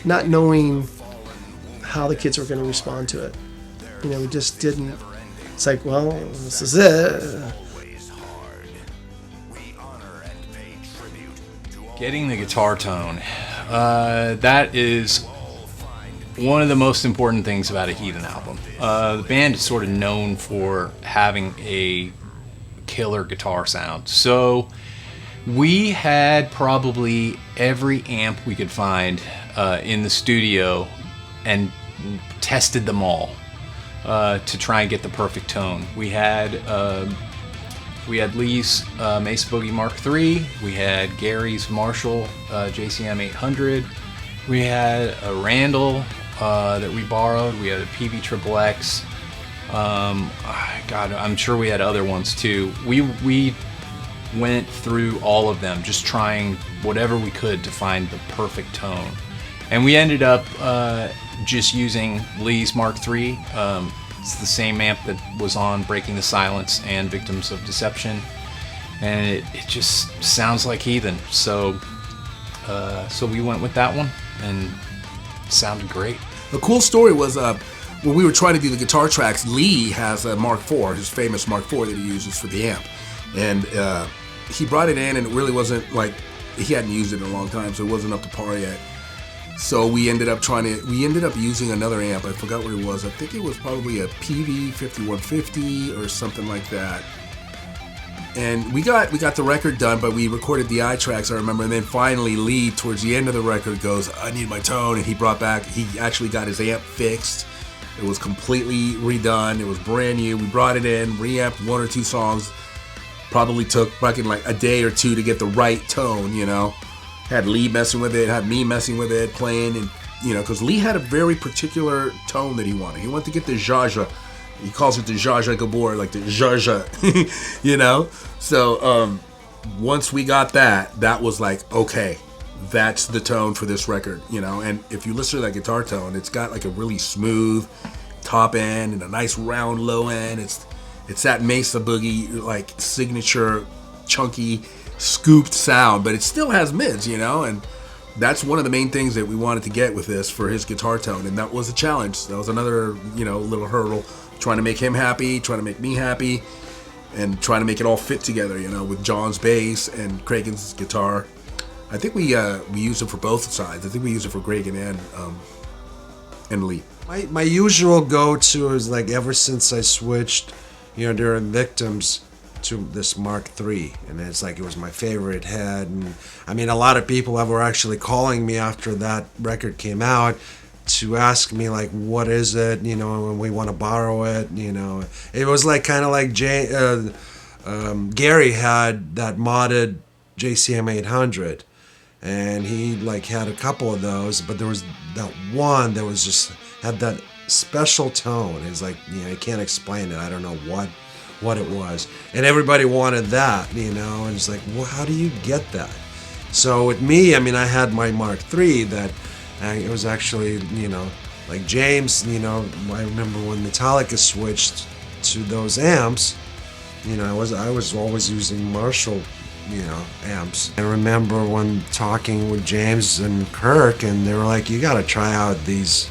knowing how the kids were going to respond to it. We just didn't. It's like, well, this is it. Getting the guitar tone, that is one of the most important things about a Heathen album. The band is sort of known for having a killer guitar sound. So we had probably every amp we could find in the studio and tested them all to try and get the perfect tone. We had Lee's Mesa Boogie Mark III. We had Gary's Marshall JCM 800. We had a Randall that we borrowed. We had a PV Triple X. God, I'm sure we had other ones too. We went through all of them, just trying whatever we could to find the perfect tone. And we ended up just using Lee's Mark III. It's the same amp that was on Breaking the Silence and Victims of Deception, and it just sounds like Heathen. So we went with that one, and it sounded great. The cool story was when we were trying to do the guitar tracks, Lee has a Mark IV, his famous Mark IV that he uses for the amp, and he brought it in, and it really wasn't like he hadn't used it in a long time, so it wasn't up to par yet. So we ended up using another amp. I forgot what it was. I think it was probably a PV 5150 or something like that. And we got the record done, but we recorded the eye tracks, I remember. And then finally Lee, towards the end of the record, goes, I need my tone. And he actually got his amp fixed. It was completely redone. It was brand new. We brought it in, reamped one or two songs. Probably took fucking like a day or two to get the right tone, Had Lee messing with it, had me messing with it, playing, and because Lee had a very particular tone that he wanted. He wanted to get the Jaja. He calls it the Jaja Gabor, like the Jaja, So once we got that was like, okay, that's the tone for this record, And if you listen to that guitar tone, it's got like a really smooth top end and a nice round low end. It's that Mesa Boogie like signature chunky scooped sound, but it still has mids, and that's one of the main things that we wanted to get with this for his guitar tone, and that was a challenge. That was another little hurdle, trying to make him happy, trying to make me happy, and trying to make it all fit together, with John's bass and Kragen's guitar. I think we used it for both sides. I think we used it for Kragen and Lee. My usual go-to is like ever since I switched during Victims to this Mark III, and it's like it was my favorite head. And I mean, a lot of people were actually calling me after that record came out to ask me like, what is it, and we want to borrow it. It was like kind of like Gary had that modded JCM 800, and he like had a couple of those, but there was that one that was just had that special tone. It's like, you know, you can't explain it. I don't know what it was, and everybody wanted that, you know, and it's like, well, how do you get that? So with me, I mean, I had my Mark III that it was actually, you know, like James, you know, I remember when Metallica switched to those amps, you know, I was always using Marshall, you know, amps. I remember when talking with James and Kirk, and they were like, you got to try out these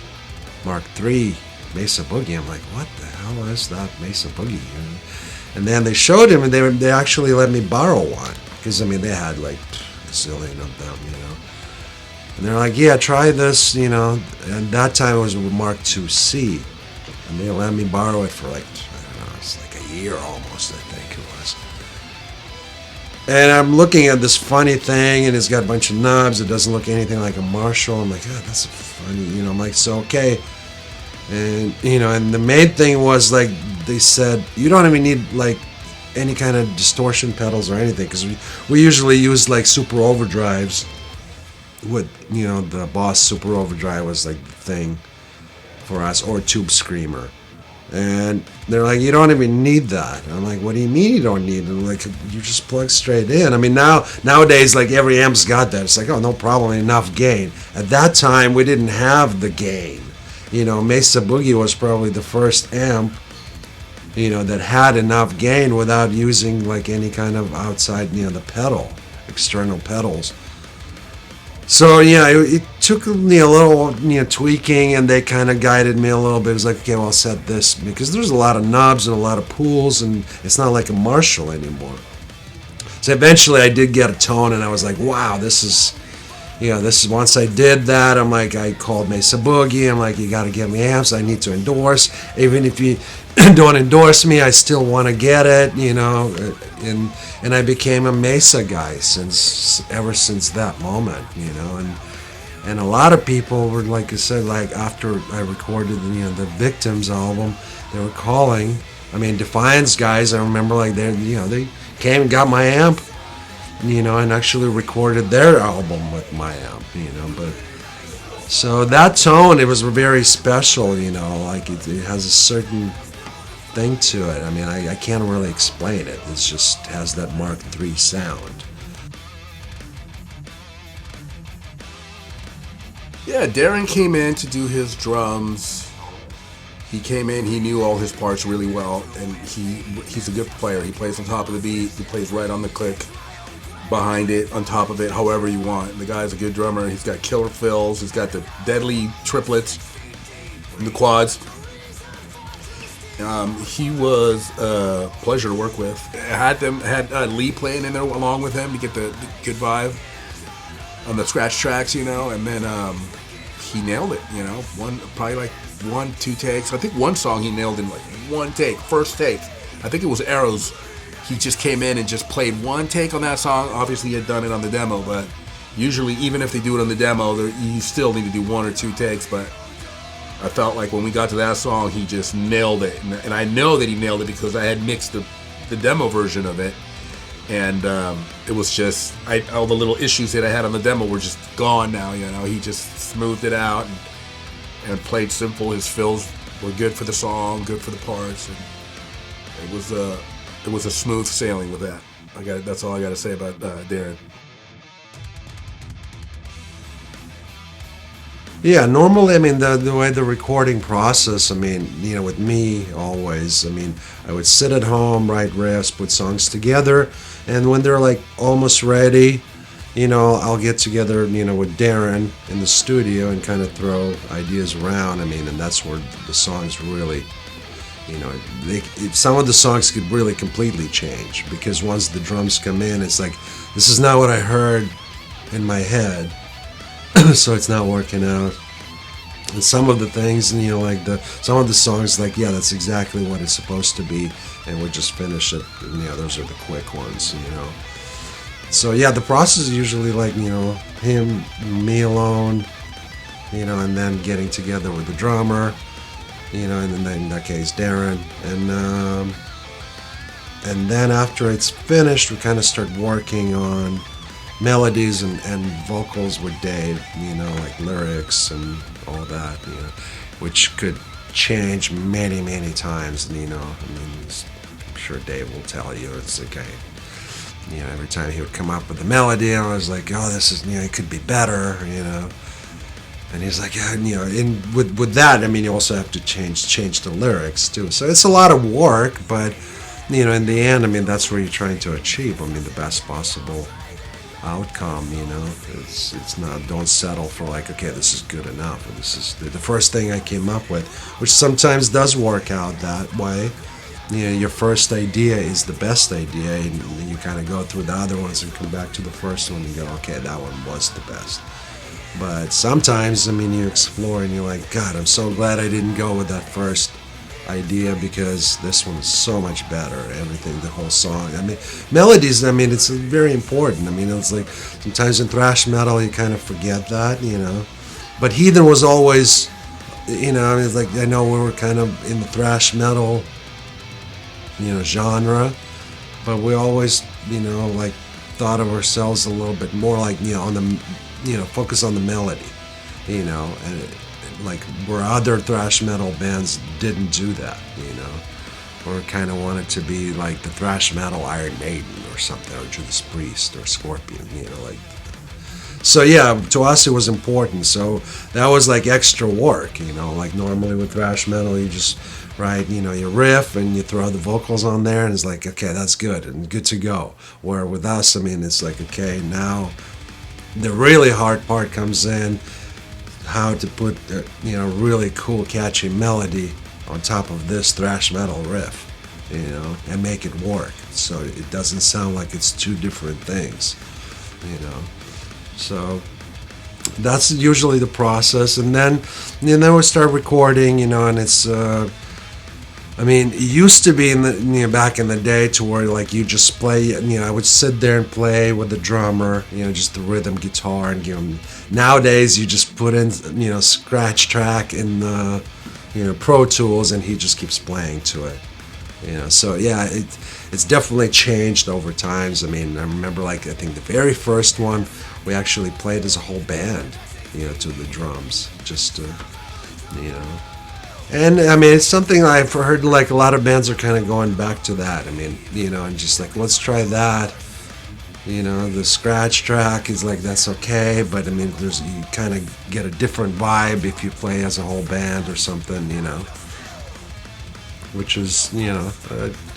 Mark III Mesa Boogie. I'm like, what the hell is that Mesa Boogie? And then they showed him, and they actually let me borrow one, because I mean, they had like a zillion of them, you know. And they're like, yeah, try this, you know. And that time it was with Mark IIc, and they let me borrow it for like, I don't know, it's like a year almost, I think it was. And I'm looking at this funny thing, and it's got a bunch of knobs. It doesn't look anything like a Marshall. I'm like, oh, that's funny, you know. I'm like, so okay. And, you know, and the main thing was, like, they said, you don't even need, like, any kind of distortion pedals or anything, because we usually use, like, super overdrives with, you know, the Boss Super Overdrive was, like, the thing for us, or Tube Screamer. And they're like, you don't even need that. And I'm like, what do you mean you don't need it? And like, you just plug straight in. I mean, nowadays, like, every amp's got that. It's like, oh, no problem, enough gain. At that time, we didn't have the gain. You know, Mesa Boogie was probably the first amp, you know, that had enough gain without using, like, any kind of outside, you know, the pedal, external pedals. So, yeah, it took me a little, you know, tweaking, and they kind of guided me a little bit. It was like, okay, well, I'll set this, because there's a lot of knobs and a lot of pools, and it's not like a Marshall anymore. So eventually I did get a tone, and I was like, wow, this is, you know, this is, once I did that, I'm like, I called Mesa Boogie. I'm like, you got to get me amps. I need to endorse. Even if you don't endorse me, I still want to get it, you know. And I became a Mesa guy ever since that moment, you know. And a lot of people were, like I said, like after I recorded, you know, the Victims album, they were calling. I mean, Defiance guys, I remember, like, they came and got my amp, you know, and actually recorded their album with my amp, you know. But so that tone, it was very special, you know, like it has a certain thing to it. I mean, I can't really explain it. It just has that Mark III sound. Yeah, Darren came in to do his drums. He came in, he knew all his parts really well, and he's a good player. He plays on top of the beat, he plays right on the click, behind it, on top of it, however you want. The guy's a good drummer. He's got killer fills, he's got the deadly triplets and the quads. He was a pleasure to work with. Had Lee playing in there along with him to get the good vibe on the scratch tracks, you know, and then he nailed it, you know. Probably like 1-2 takes. I think one song he nailed in like one take, first take. I think it was Arrows. He just came in and just played one take on that song. Obviously, he had done it on the demo, but usually, even if they do it on the demo, you still need to do 1 or 2 takes. But I felt like when we got to that song, he just nailed it. And I know that he nailed it because I had mixed the demo version of it. And it was just, all the little issues that I had on the demo were just gone now, you know. He just smoothed it out and played simple. His fills were good for the song, good for the parts. And it was a smooth sailing with that. That's all I got to say about Darren. Yeah, normally, I mean, the way the recording process, I mean, you know, with me always, I mean, I would sit at home, write riffs, put songs together, and when they're like almost ready, you know, I'll get together, you know, with Darren in the studio and kind of throw ideas around. I mean, and that's where the songs really, you know, some of the songs could really completely change, because once the drums come in, it's like, this is not what I heard in my head. So it's not working out. And some of the things, you know, like some of the songs, like, yeah, that's exactly what it's supposed to be, and we just finish it, and yeah, those are the quick ones, you know. So yeah, the process is usually like, you know, him, me alone, you know, and then getting together with the drummer, you know, and then in that case Darren, and then after it's finished, we kind of start working on, melodies and vocals with Dave, you know, like lyrics and all that, you know, which could change many, many times, you know. I mean, I'm sure Dave will tell you, it's okay. You know, every time he would come up with a melody, I was like, oh, this is, you know, it could be better, you know. And he's like, yeah, you know, and with that, I mean, you also have to change the lyrics too. So it's a lot of work, but, you know, in the end, I mean, that's what you're trying to achieve. I mean, the best possible outcome, you know. It's not, don't settle for like, okay, this is good enough. Or this is the first thing I came up with, which sometimes does work out that way. You know, your first idea is the best idea, and then you kind of go through the other ones and come back to the first one and go, okay, that one was the best. But sometimes, I mean, you explore and you're like, God, I'm so glad I didn't go with that first idea, because this one is so much better. Everything, the whole song. I mean, melodies, I mean, it's very important. I mean, it's like sometimes in thrash metal you kind of forget that, you know. But Heathen was always, you know, I mean, it's like, I know we were kind of in the thrash metal, you know, genre, but we always, you know, like thought of ourselves a little bit more like, you know, on the, you know, focus on the melody, you know, and like where other thrash metal bands didn't do that, you know, or kind of wanted to be like the thrash metal Iron Maiden or something, or Judas Priest or Scorpion, you know, like. So yeah, to us it was important. So that was like extra work, you know, like normally with thrash metal you just write, you know, your riff and you throw the vocals on there and it's like, okay, that's good and good to go. Where with us, I mean, it's like, okay, now the really hard part comes in, how to put a, you know, really cool catchy melody on top of this thrash metal riff, you know, and make it work so it doesn't sound like it's two different things, you know. So that's usually the process, and then we start recording, you know, and it's I mean, it used to be in the, you know, back in the day to where like you just play, you know, I would sit there and play with the drummer, you know, just the rhythm guitar and give him. Nowadays you just put in, you know, scratch track in the, you know, Pro Tools and he just keeps playing to it, you know. So yeah, it's definitely changed over times. I mean, I remember like I think the very first one we actually played as a whole band, you know, to the drums, just to, you know. And I mean, it's something I've heard like a lot of bands are kind of going back to that. I mean, you know, and just like, let's try that. You know, the scratch track is like, that's okay, but I mean, there's, you kind of get a different vibe if you play as a whole band or something, you know. Which is, you know,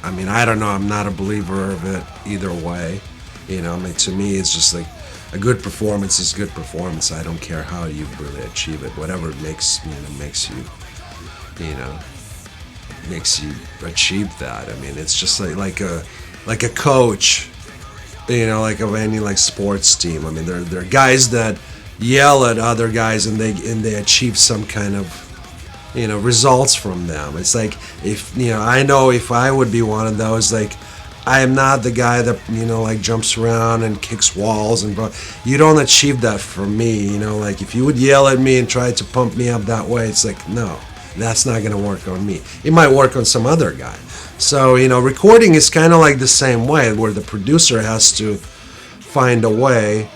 I mean, I don't know, I'm not a believer of it either way. You know, I mean, to me, it's just like, a good performance is good performance. I don't care how you really achieve it. Whatever makes you achieve that. I mean, it's just like a coach, you know, like of any like sports team. I mean, there are guys that yell at other guys and they achieve some kind of, you know, results from them. It's like, if, you know, I know if I would be one of those, like, I am not the guy that, you know, like jumps around and kicks walls and you don't achieve that from me, you know. Like if you would yell at me and try to pump me up that way, it's like, no, that's not gonna work on me. It might work on some other guy. So, you know, recording is kind of like the same way, where the producer has to find a way,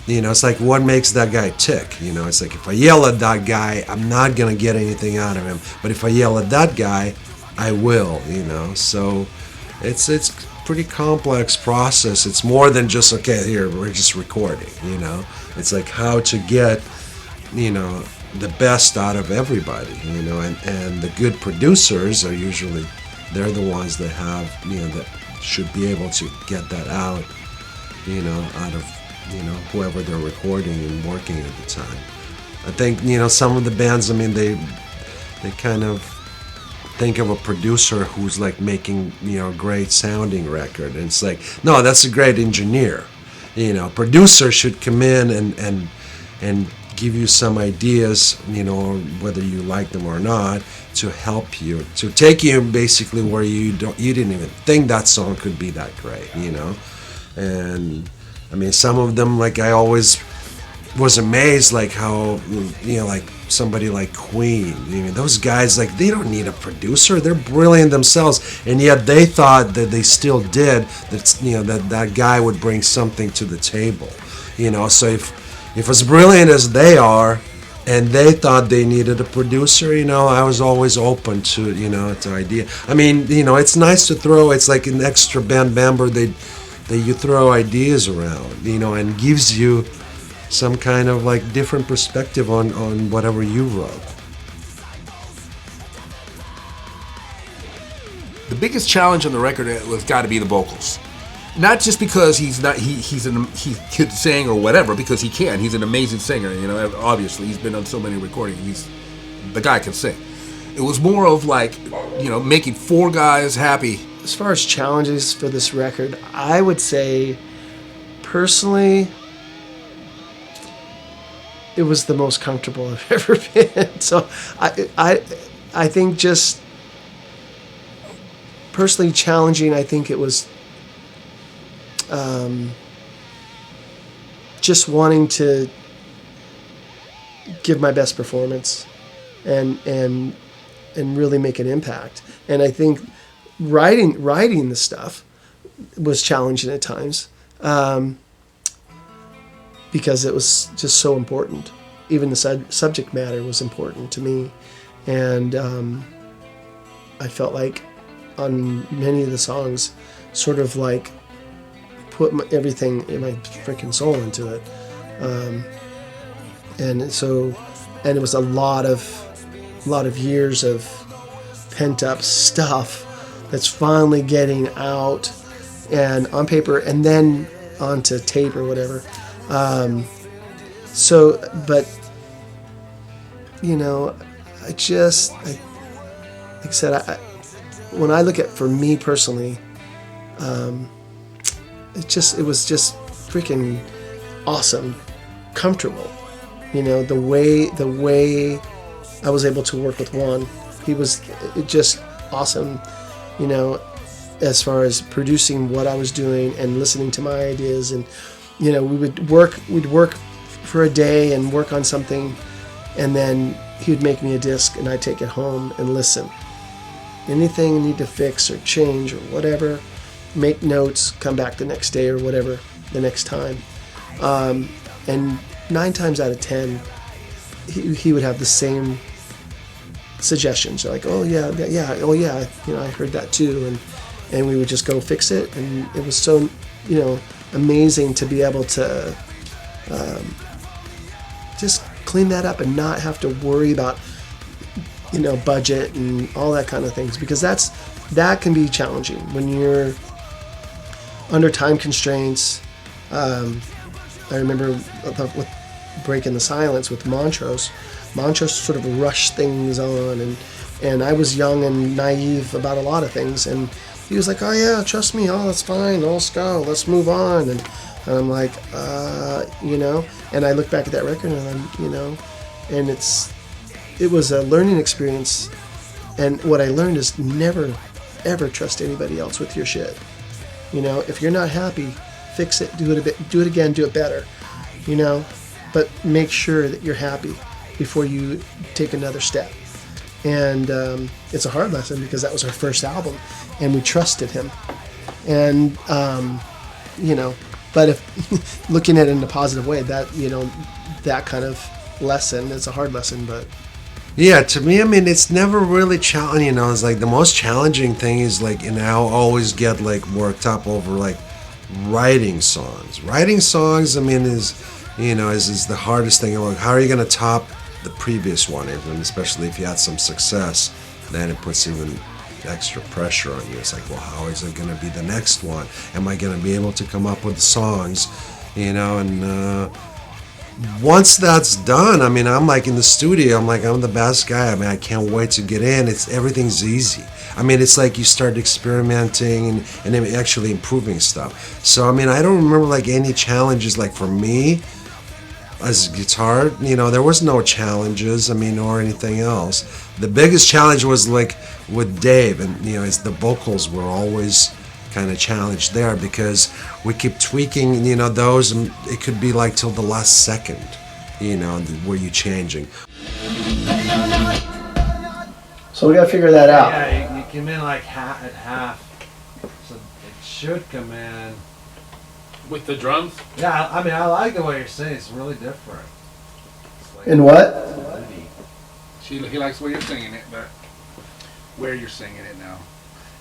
you know, it's like what makes that guy tick, you know. It's like if I yell at that guy, I'm not gonna get anything out of him, but if I yell at that guy, I will, you know. So it's pretty complex process. It's more than just, okay, here, we're just recording, you know. It's like how to get, you know, the best out of everybody, you know, and the good producers are usually, they're the ones that have, you know, that should be able to get that out, you know, out of, you know, whoever they're recording and working at the time. I think, you know, some of the bands, I mean, they kind of think of a producer who's like making, you know, a great sounding record, and it's like, no, that's a great engineer, you know. Producer should come in and give you some ideas, you know, whether you like them or not, to help you, to take you basically where you didn't even think that song could be that great, you know. And I mean, some of them, like I always, was amazed like how, you know, like somebody like Queen, I mean, those guys, like, they don't need a producer, they're brilliant themselves, and yet they thought that they still did, that, you know, that guy would bring something to the table, you know. So if as brilliant as they are and they thought they needed a producer, you know, I was always open to, you know, to idea. I mean, you know, it's nice to throw, it's like an extra bamber that you throw ideas around, you know, and gives you some kind of like different perspective on whatever you wrote. The biggest challenge on the record was got to be the vocals. Not just because he could sing or whatever, because he can. He's an amazing singer, you know. Obviously, he's been on so many recordings. The guy can sing. It was more of like, you know, making four guys happy. As far as challenges for this record, I would say, personally, it was the most comfortable I've ever been. So I think just personally challenging, I think it was just wanting to give my best performance and really make an impact. And I think writing the stuff was challenging at times. Because it was just so important. Even the subject matter was important to me. And I felt like on many of the songs, sort of like put everything in my freaking soul into it. And it was a lot of years of pent up stuff that's finally getting out and on paper and then onto tape or whatever. But you know, like I said, when I look at, for me personally, it was just freaking awesome, comfortable. You know, the way I was able to work with Juan, he was just awesome. You know, as far as producing what I was doing and listening to my ideas, and you know, we'd work for a day and work on something, and then he would make me a disc and I'd take it home and listen. Anything you need to fix or change or whatever, make notes, come back the next day or whatever, the next time. And 9 times out of 10, he would have the same suggestions. Like, oh yeah, you know, I heard that too, and we would just go fix it, and it was so, you know, amazing to be able to just clean that up and not have to worry about, you know, budget and all that kind of things, because that can be challenging when you're under time constraints. I remember with Breaking the Silence with Montrose sort of rushed things on, and I was young and naive about a lot of things, and he was like, oh yeah, trust me, oh that's fine, let's go, let's move on, and I'm like, you know, and I look back at that record and I'm, you know, and it was a learning experience, and what I learned is never ever trust anybody else with your shit. You know, if you're not happy, fix it, do it again, do it better, you know, but make sure that you're happy before you take another step. And it's a hard lesson because that was our first album and we trusted him. And, you know, but if looking at it in a positive way, that, you know, that kind of lesson, it's a hard lesson, but. Yeah, to me, I mean, it's never really challenging, you know, it's like the most challenging thing is like, and I always get like worked up over like writing songs. Writing songs, I mean, is, you know, is the hardest thing. Like, how are you going to top the previous one, even, especially if you had some success? Then it puts even extra pressure on you. It's like, well, how is it going to be the next one? Am I going to be able to come up with the songs, you know? And once that's done, I mean, I'm like in the studio, I'm the best guy. I mean, I can't wait to get in. Everything's easy. I mean, it's like you start experimenting and actually improving stuff. So, I mean, I don't remember like any challenges, like for me as a guitar, you know, there was no challenges, I mean, or anything else. The biggest challenge was like with Dave, and, you know, it's the vocals were always kind of challenged there because we keep tweaking, you know, those, and it could be like till the last second, were you changing? So we got to figure that out. Yeah, you come in like at half, so it should come in. With the drums? Yeah, I mean, I like the way you're saying. It's really different. It's like In what? He likes the way you're singing it, but where you're singing it now.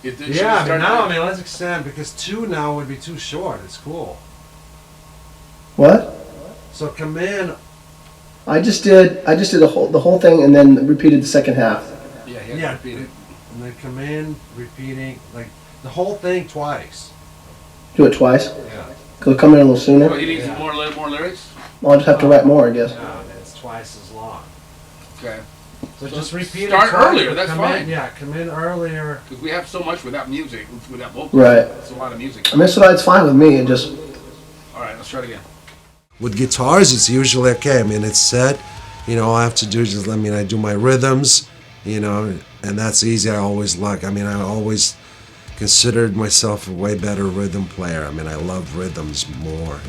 Yeah, but now, I mean, let's extend, because 2 now would be too short. It's cool. What? So come in. I just did the whole thing and then repeated the second half. Yeah, Yeah, repeat it. and then come in, repeating, like, the whole thing twice. Do it twice. Yeah. Could it come in a little sooner? Oh, he needs Yeah. more lyrics? Well, I'll just have to write more, I guess. Yeah, and it's twice as long. Okay. So just repeat start it twice, earlier, but that's come fine. In, yeah, come in earlier. Because we have so much without music, without vocals. Right. It's a lot of music. I mean, so it's fine with me. It just All right, let's try it again. With guitars, it's usually okay. I mean, it's set. All I have to do is just, I do my rhythms, and that's easy. I always I always considered myself a way better rhythm player. I mean, I love rhythms more,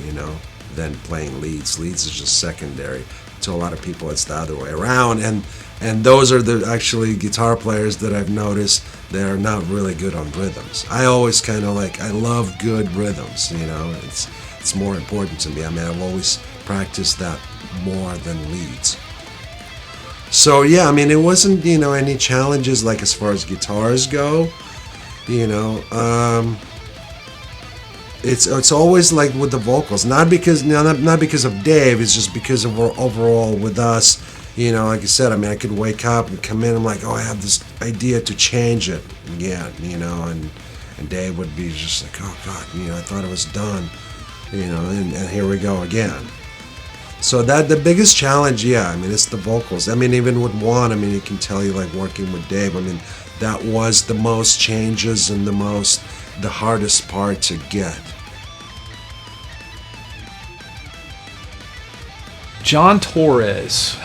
than playing leads. Leads is just secondary. To a lot of people, it's the other way around. And those are the actually guitar players that I've noticed that are not really good on rhythms. I always kind of I love good rhythms, It's more important to me. I mean, I've always practiced that more than leads. So yeah, I mean, it wasn't, any challenges as far as guitars go, It's always with the vocals, not because of Dave. It's just because of overall with us. Like I said, I mean, I could wake up and come in. I'm like, oh, I have this idea to change it again, and Dave would be just like, oh God, I thought it was done, and here we go again. So that the biggest challenge, yeah, I mean, it's the vocals. I mean, even with Juan, I mean, he can tell you working with Dave. I mean, that was the most changes and the hardest part to get. John Torres,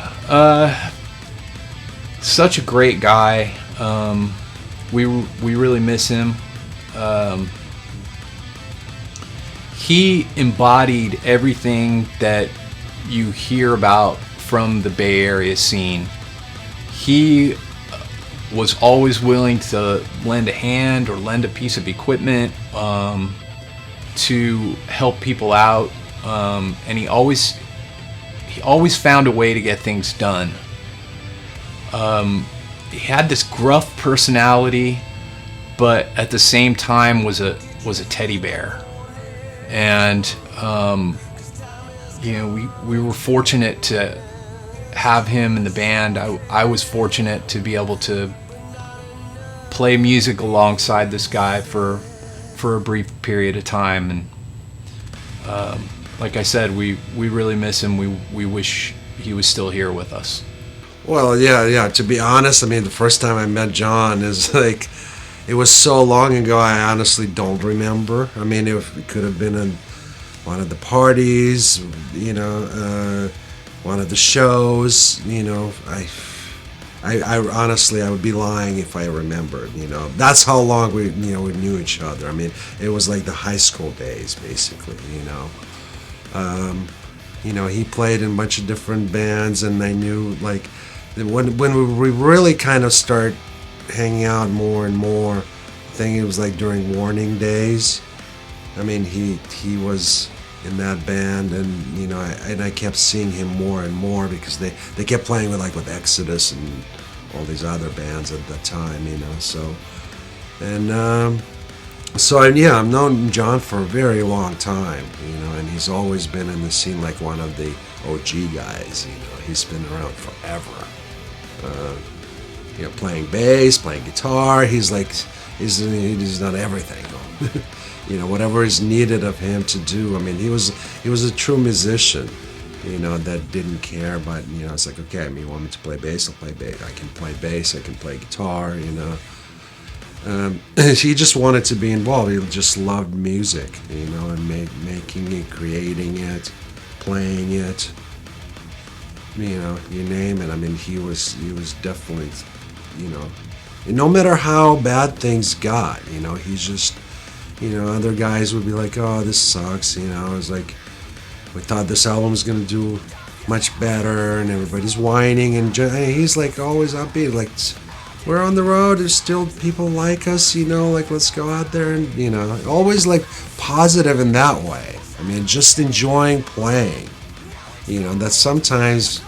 such a great guy. We really miss him. He embodied everything that you hear about from the Bay Area scene. He was always willing to lend a hand or lend a piece of equipment to help people out, and he always found a way to get things done. He had this gruff personality, but at the same time was a teddy bear, and we were fortunate to have him in the band. I was fortunate to be able to play music alongside this guy for a brief period of time, and like I said, we really miss him. We wish he was still here with us. Well, yeah. To be honest, I mean, the first time I met John is it was so long ago. I honestly don't remember. I mean, it could have been in one of the parties, one of the shows. I honestly, I would be lying if I remembered. That's how long we knew each other. I mean, it was like the high school days, basically. He played in a bunch of different bands, and I knew when we really kind of start hanging out more and more. I think it was during Warning Days. I mean, he was in that band, and I kept seeing him more and more because they kept playing with Exodus and all these other bands at that time, So I've known John for a very long time, and he's always been in the scene like one of the OG guys. He's been around forever. Playing bass, playing guitar. He's done everything. Whatever is needed of him to do. I mean, he was a true musician, that didn't care. But it's like, okay, I mean, you want me to play bass? I'll play bass. I can play bass. I can play guitar. He just wanted to be involved. He just loved music, and making it, creating it, playing it. You name it. I mean, he was definitely, no matter how bad things got, he's just. Other guys would be like, oh, this sucks, It's like, we thought this album was going to do much better, and everybody's whining, and he's like always upbeat, like we're on the road, there's still people like us, you know, like let's go out there, and you know, always like positive in that way. I mean, just enjoying playing, you know, that sometimes,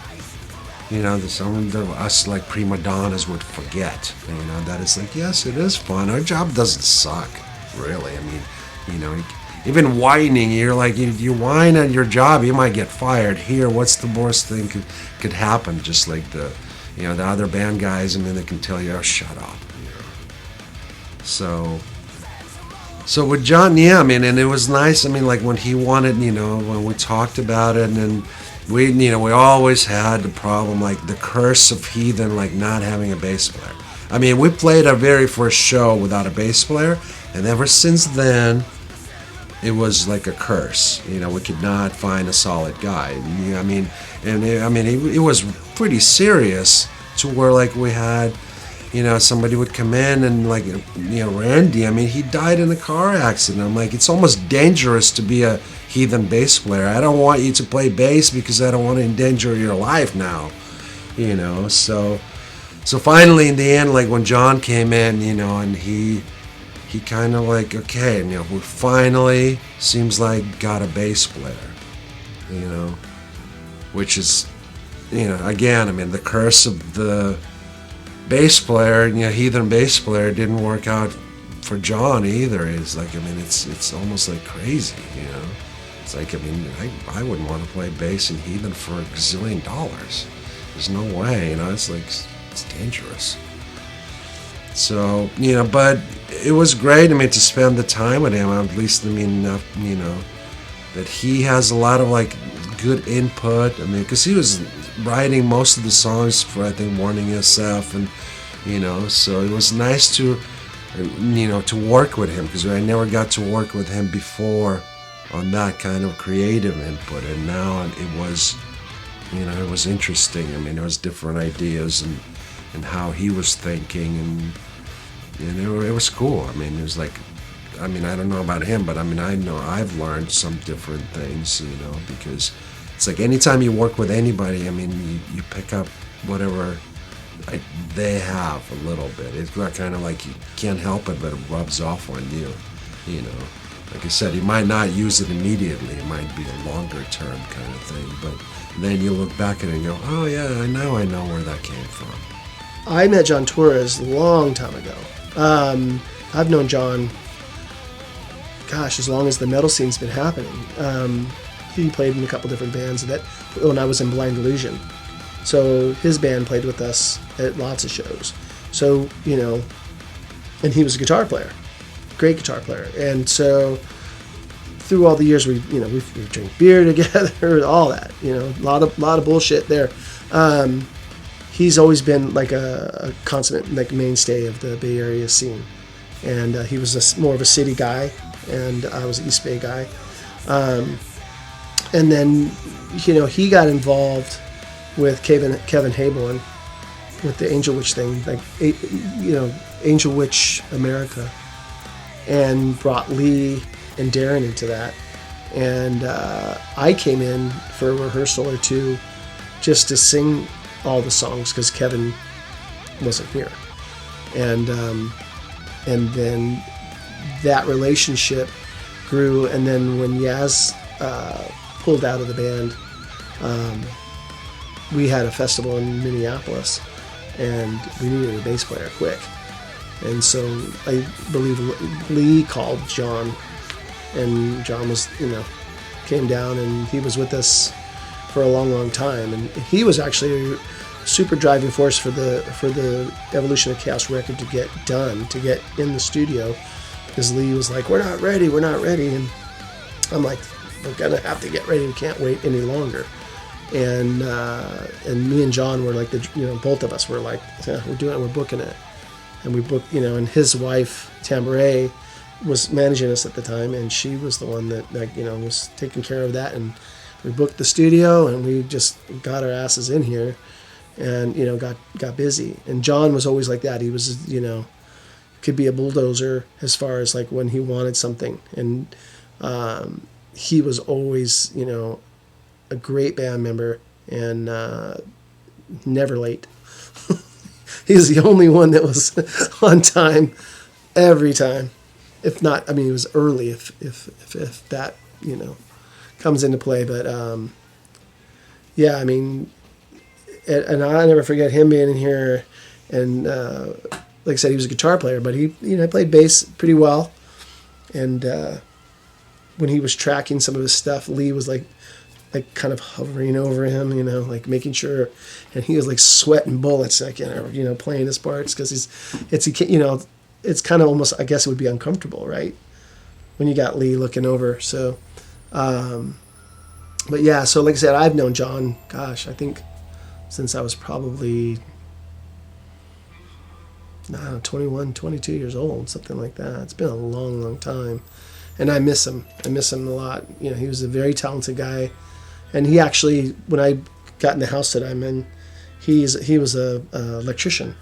you know, some of us like prima donnas would forget, you know, that it's like, yes, it is fun, our job doesn't suck, really. I mean, you know, even whining, you're like, you whine at your job, you might get fired. Here, what's the worst thing could happen? Just like the other band guys, I mean, they can tell you, oh, shut up. You know? So with John, yeah, I mean, and it was nice. I mean, like when he wanted, you know, when we talked about it, and then we always had the problem, like the curse of Heathen, like not having a bass player. I mean, we played our very first show without a bass player, and ever since then, it was like a curse. You know, we could not find a solid guy. I mean, it was pretty serious to where like we had, you know, somebody would come in and like, you know, Randy, I mean, he died in a car accident. I'm like, it's almost dangerous to be a Heathen bass player. I don't want you to play bass because I don't want to endanger your life now, you know. So finally in the end, like when John came in, you know, and he kind of like, okay, you know, we finally seems like got a bass player, you know, which is, you know, again, I mean, the curse of the bass player, you know, Heathen bass player didn't work out for John either. It's like, I mean, it's almost like crazy, you know. It's like, I mean, I wouldn't want to play bass in Heathen for $1 gazillion. There's no way, you know, it's like, it's dangerous. So, you know, but it was great, I mean, to spend the time with him, at least, I mean, you know, that he has a lot of, like, good input, I mean, because he was writing most of the songs for, I think, Warning SF, and, you know, so it was nice to, you know, to work with him, because I never got to work with him before on that kind of creative input, and now it was, you know, it was interesting. I mean, there was different ideas and how he was thinking, and it was cool. I mean, it was like, I mean, I don't know about him, but I mean, I know I've learned some different things, you know, because it's like anytime you work with anybody, I mean, you pick up whatever they have a little bit. It's not kind of like you can't help it, but it rubs off on you, you know. Like I said, you might not use it immediately. It might be a longer term kind of thing, but then you look back at it and go, oh yeah, I know where that came from. I met John Torres a long time ago. I've known John, gosh, as long as the metal scene's been happening. He played in a couple different bands when I was in Blind Illusion. So his band played with us at lots of shows. So, you know, and he was a guitar player, great guitar player. And so through all the years, we drink beer together, all that, you know, a lot of bullshit there. He's always been like a consummate, like, mainstay of the Bay Area scene, and he was more of a city guy, and I was an East Bay guy. And then, you know, he got involved with Kevin Hayborn with the Angel Witch thing, like, you know, Angel Witch America, and brought Lee and Darren into that. And I came in for a rehearsal or two just to sing all the songs because Kevin wasn't here. And then that relationship grew, and then when Yaz pulled out of the band, we had a festival in Minneapolis, and we needed a bass player quick. And so I believe Lee called John, and John was, you know, came down, and he was with us for a long, long time. And he was actually a super driving force for the Evolution of Chaos record to get done, to get in the studio, because Lee was like, we're not ready. And I'm like, we're gonna have to get ready. We can't wait any longer. And me and John were like, both of us were like, yeah, we're doing it, we're booking it. And we booked, you know, and his wife, Tambouré, was managing us at the time, and she was the one that, like, you know, was taking care of that. And we booked the studio, and we just got our asses in here, and, you know, got busy. And John was always like that. He was, you know, could be a bulldozer as far as like when he wanted something. And he was always, you know, a great band member, and never late. He's the only one that was on time every time. If not, I mean, it was early if that, comes into play. But, yeah, I mean, and I'll never forget him being in here. And like I said, he was a guitar player, but he, played bass pretty well. And when he was tracking some of his stuff, Lee was like kind of hovering over him, like making sure, and he was like sweating bullets, like, playing his parts, because it's kind of almost, I guess it would be uncomfortable, right? When you got Lee looking over. So, but yeah, so like I said, I've known John, gosh, I think since I was probably, 21, 22 years old, something like that. It's been a long, long time. And I miss him. I miss him a lot. He was a very talented guy. And he actually, when I got in the house that I'm in, he was a electrician.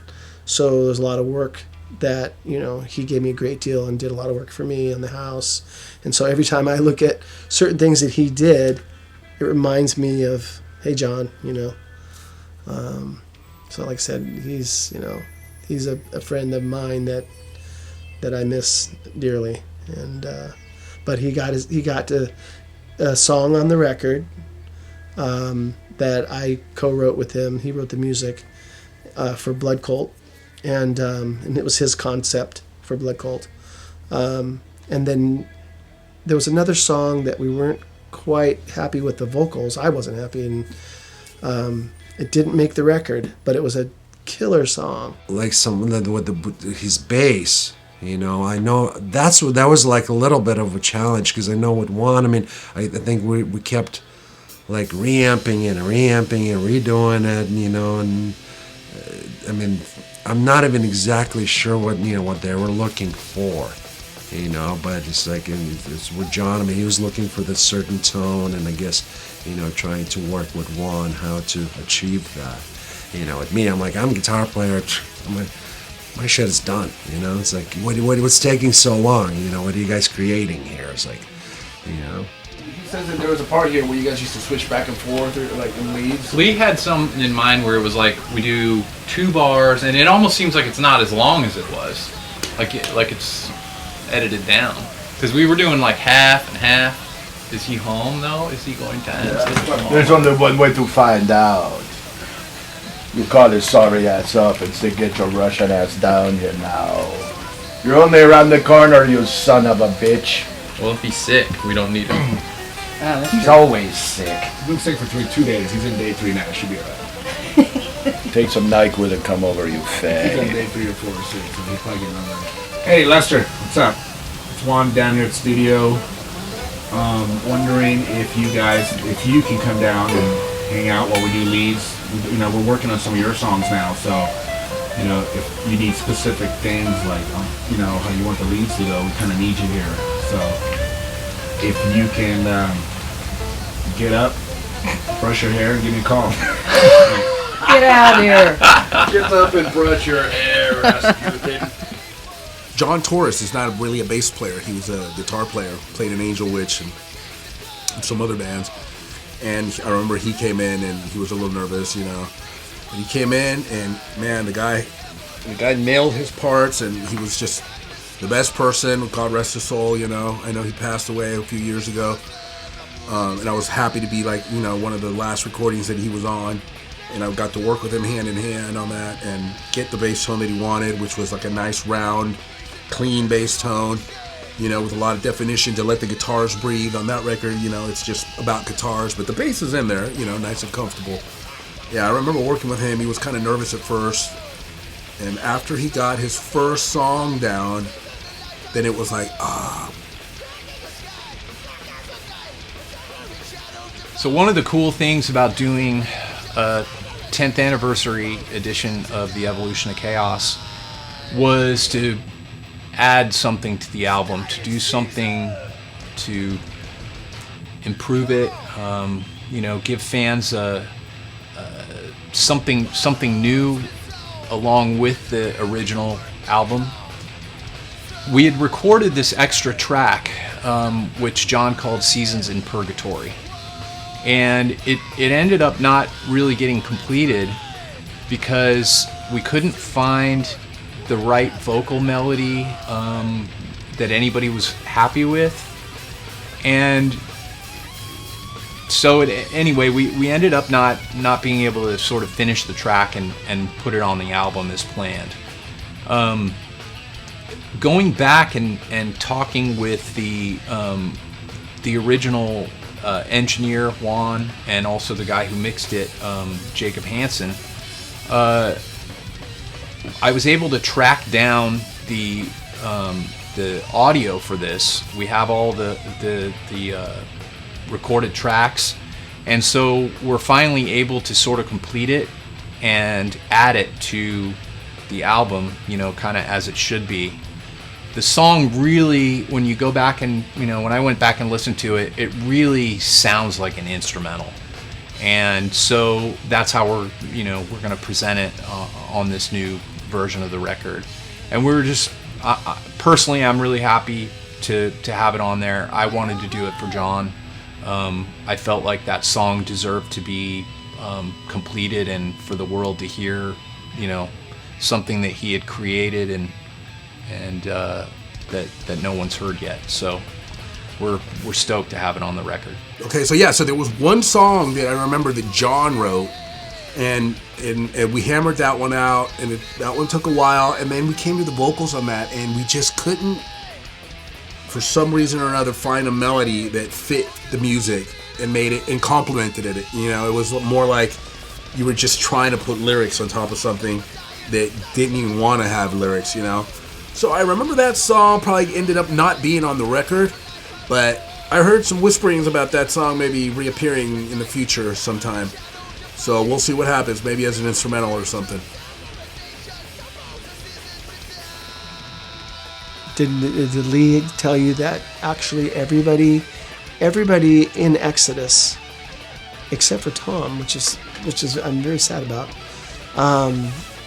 So there's a lot of work that, he gave me a great deal and did a lot of work for me in the house. And so every time I look at certain things that he did, it reminds me of, hey, John, So like I said, he's a friend of mine that I miss dearly. And but he got a song on the record that I co-wrote with him. He wrote the music for Blood Cult, and it was his concept for Blood Cult. And then there was another song that we weren't quite happy with the vocals. I wasn't happy, and it didn't make the record, but it was a killer song. Like someone with his bass. I know that was like a little bit of a challenge, because I know with Juan, I mean, I think we kept like reamping and redoing it, and I mean, I'm not even exactly sure what they were looking for, but it's like it's with John. I mean, he was looking for this certain tone, and I guess trying to work with Juan how to achieve that. With me, I'm like, I'm a guitar player. My shit is done, It's like, what's taking so long? What are you guys creating here? It's like, He says that there was a part here where you guys used to switch back and forth, or like in leads. Lee had some in mind where it was like we do 2 bars, and it almost seems like it's not as long as it was, like it's edited down, because we were doing like half and half. Is he home though? Is he going to answer? There's only one way to find out. You call his sorry ass up and say, get your Russian ass down here now. You're only around the corner, you son of a bitch. Well, if he's sick, we don't need him. He's always sick. He's been sick for 2 days. He's in day 3 now. Should be alright. Take some NyQuil and come over, you He's fag. on day 3 or 4 or 6. So he's probably getting on there. Hey, Lester, what's up? It's Juan down here at the studio. Wondering if you can come down and hang out while we do leads. We're working on some of your songs now, so if you need specific things like how you want the leads to go, we kind of need you here. So if you can get up, brush your hair, and give me a call. Get out of here. Get up and brush your hair, Rasputin. John Torres is not really a bass player. He was a guitar player, played in Angel Witch and some other bands. And I remember he came in and he was a little nervous, And he came in and, man, the guy nailed his parts, and he was just the best person. God rest his soul, I know he passed away a few years ago. And I was happy to be like, one of the last recordings that he was on. And I got to work with him hand in hand on that and get the bass tone that he wanted, which was like a nice round, clean bass tone. With a lot of definition to let the guitars breathe on that record. It's just about guitars, but the bass is in there, nice and comfortable. Yeah, I remember working with him. He was kind of nervous at first. And after he got his first song down, then it was like, So one of the cool things about doing a 10th anniversary edition of The Evolution of Chaos was to add something to the album, to do something to improve it, give fans something new along with the original album. We had recorded this extra track, which John called Seasons in Purgatory. And it ended up not really getting completed because we couldn't find the right vocal melody that anybody was happy with. And so anyway, we ended up not being able to sort of finish the track and put it on the album as planned. Going back and talking with the original engineer Juan, and also the guy who mixed it, Jacob Hansen, I was able to track down the audio for this. We have all the recorded tracks, and so we're finally able to sort of complete it and add it to the album, kind of as it should be. The song really, when you go back and, when I went back and listened to it, it really sounds like an instrumental. And so that's how we're going to present it on this new version of the record. And we're just, personally, I'm really happy to have it on there. I wanted to do it for John. I felt like that song deserved to be completed and for the world to hear, something that he had created and that no one's heard yet. So we're stoked to have it on the record. Okay, so there was one song that I remember that John wrote, and we hammered that one out, and that one took a while, and then we came to the vocals on that, and we just couldn't, for some reason or another, find a melody that fit the music and made it and complemented it. It was more like you were just trying to put lyrics on top of something that didn't even want to have lyrics, So I remember that song probably ended up not being on the record, but I heard some whisperings about that song maybe reappearing in the future sometime. So we'll see what happens, maybe as an instrumental or something. Did Lee tell you that actually everybody in Exodus, except for Tom, which is I'm very sad about,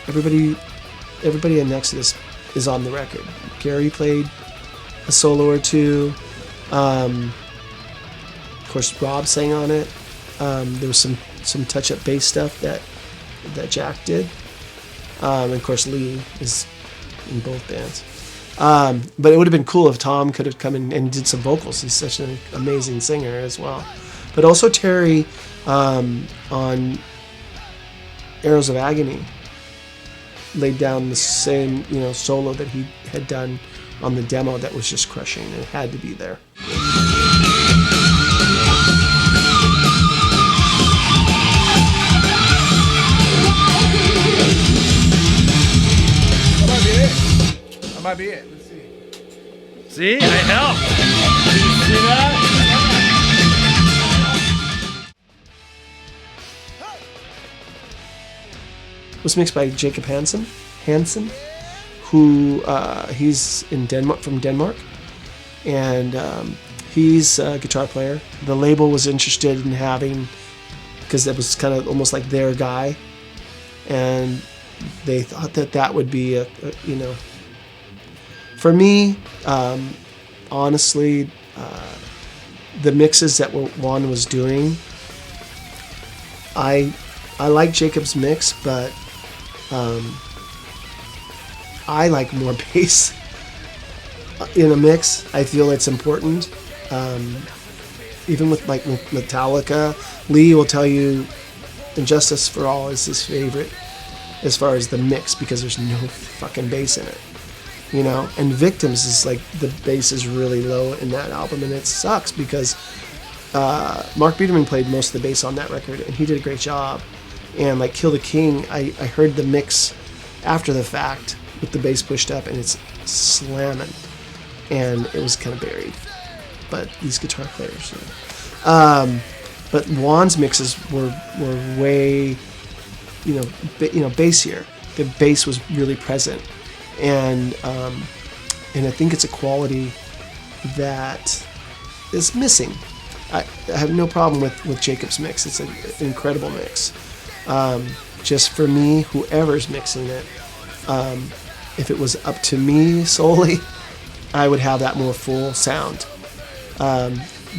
everybody in Exodus is on the record. Gary played a solo or two. Of course, Rob sang on it. There was some touch-up bass stuff that Jack did. And of course, Lee is in both bands. But it would have been cool if Tom could have come in and did some vocals. He's such an amazing singer as well. But also Terry on Arrows of Agony laid down the same solo that he had done on the demo that was just crushing, and it had to be there. That might be it. Let's see. See, I helped. See that? Was mixed by Jacob Hansen, who he's in Denmark, from Denmark, and he's a guitar player. The label was interested in having, because it was kind of almost like their guy, and they thought that would be for me, honestly, the mixes that Juan was doing, I like Jacob's mix, but I like more bass in a mix. I feel it's important. Even with Metallica, Lee will tell you Injustice for All is his favorite as far as the mix, because there's no fucking bass in it. And Victims is like, the bass is really low in that album, and it sucks because Mark Biederman played most of the bass on that record, and he did a great job. And like Kill the King, I heard the mix after the fact with the bass pushed up, and it's slamming, and it was kind of buried. But these guitar players, but Juan's mixes were way, bassier. The bass was really present, and I think it's a quality that is missing. I have no problem with Jacob's mix. It's an incredible mix. Just for me, whoever's mixing it, if it was up to me solely, I would have that more full sound.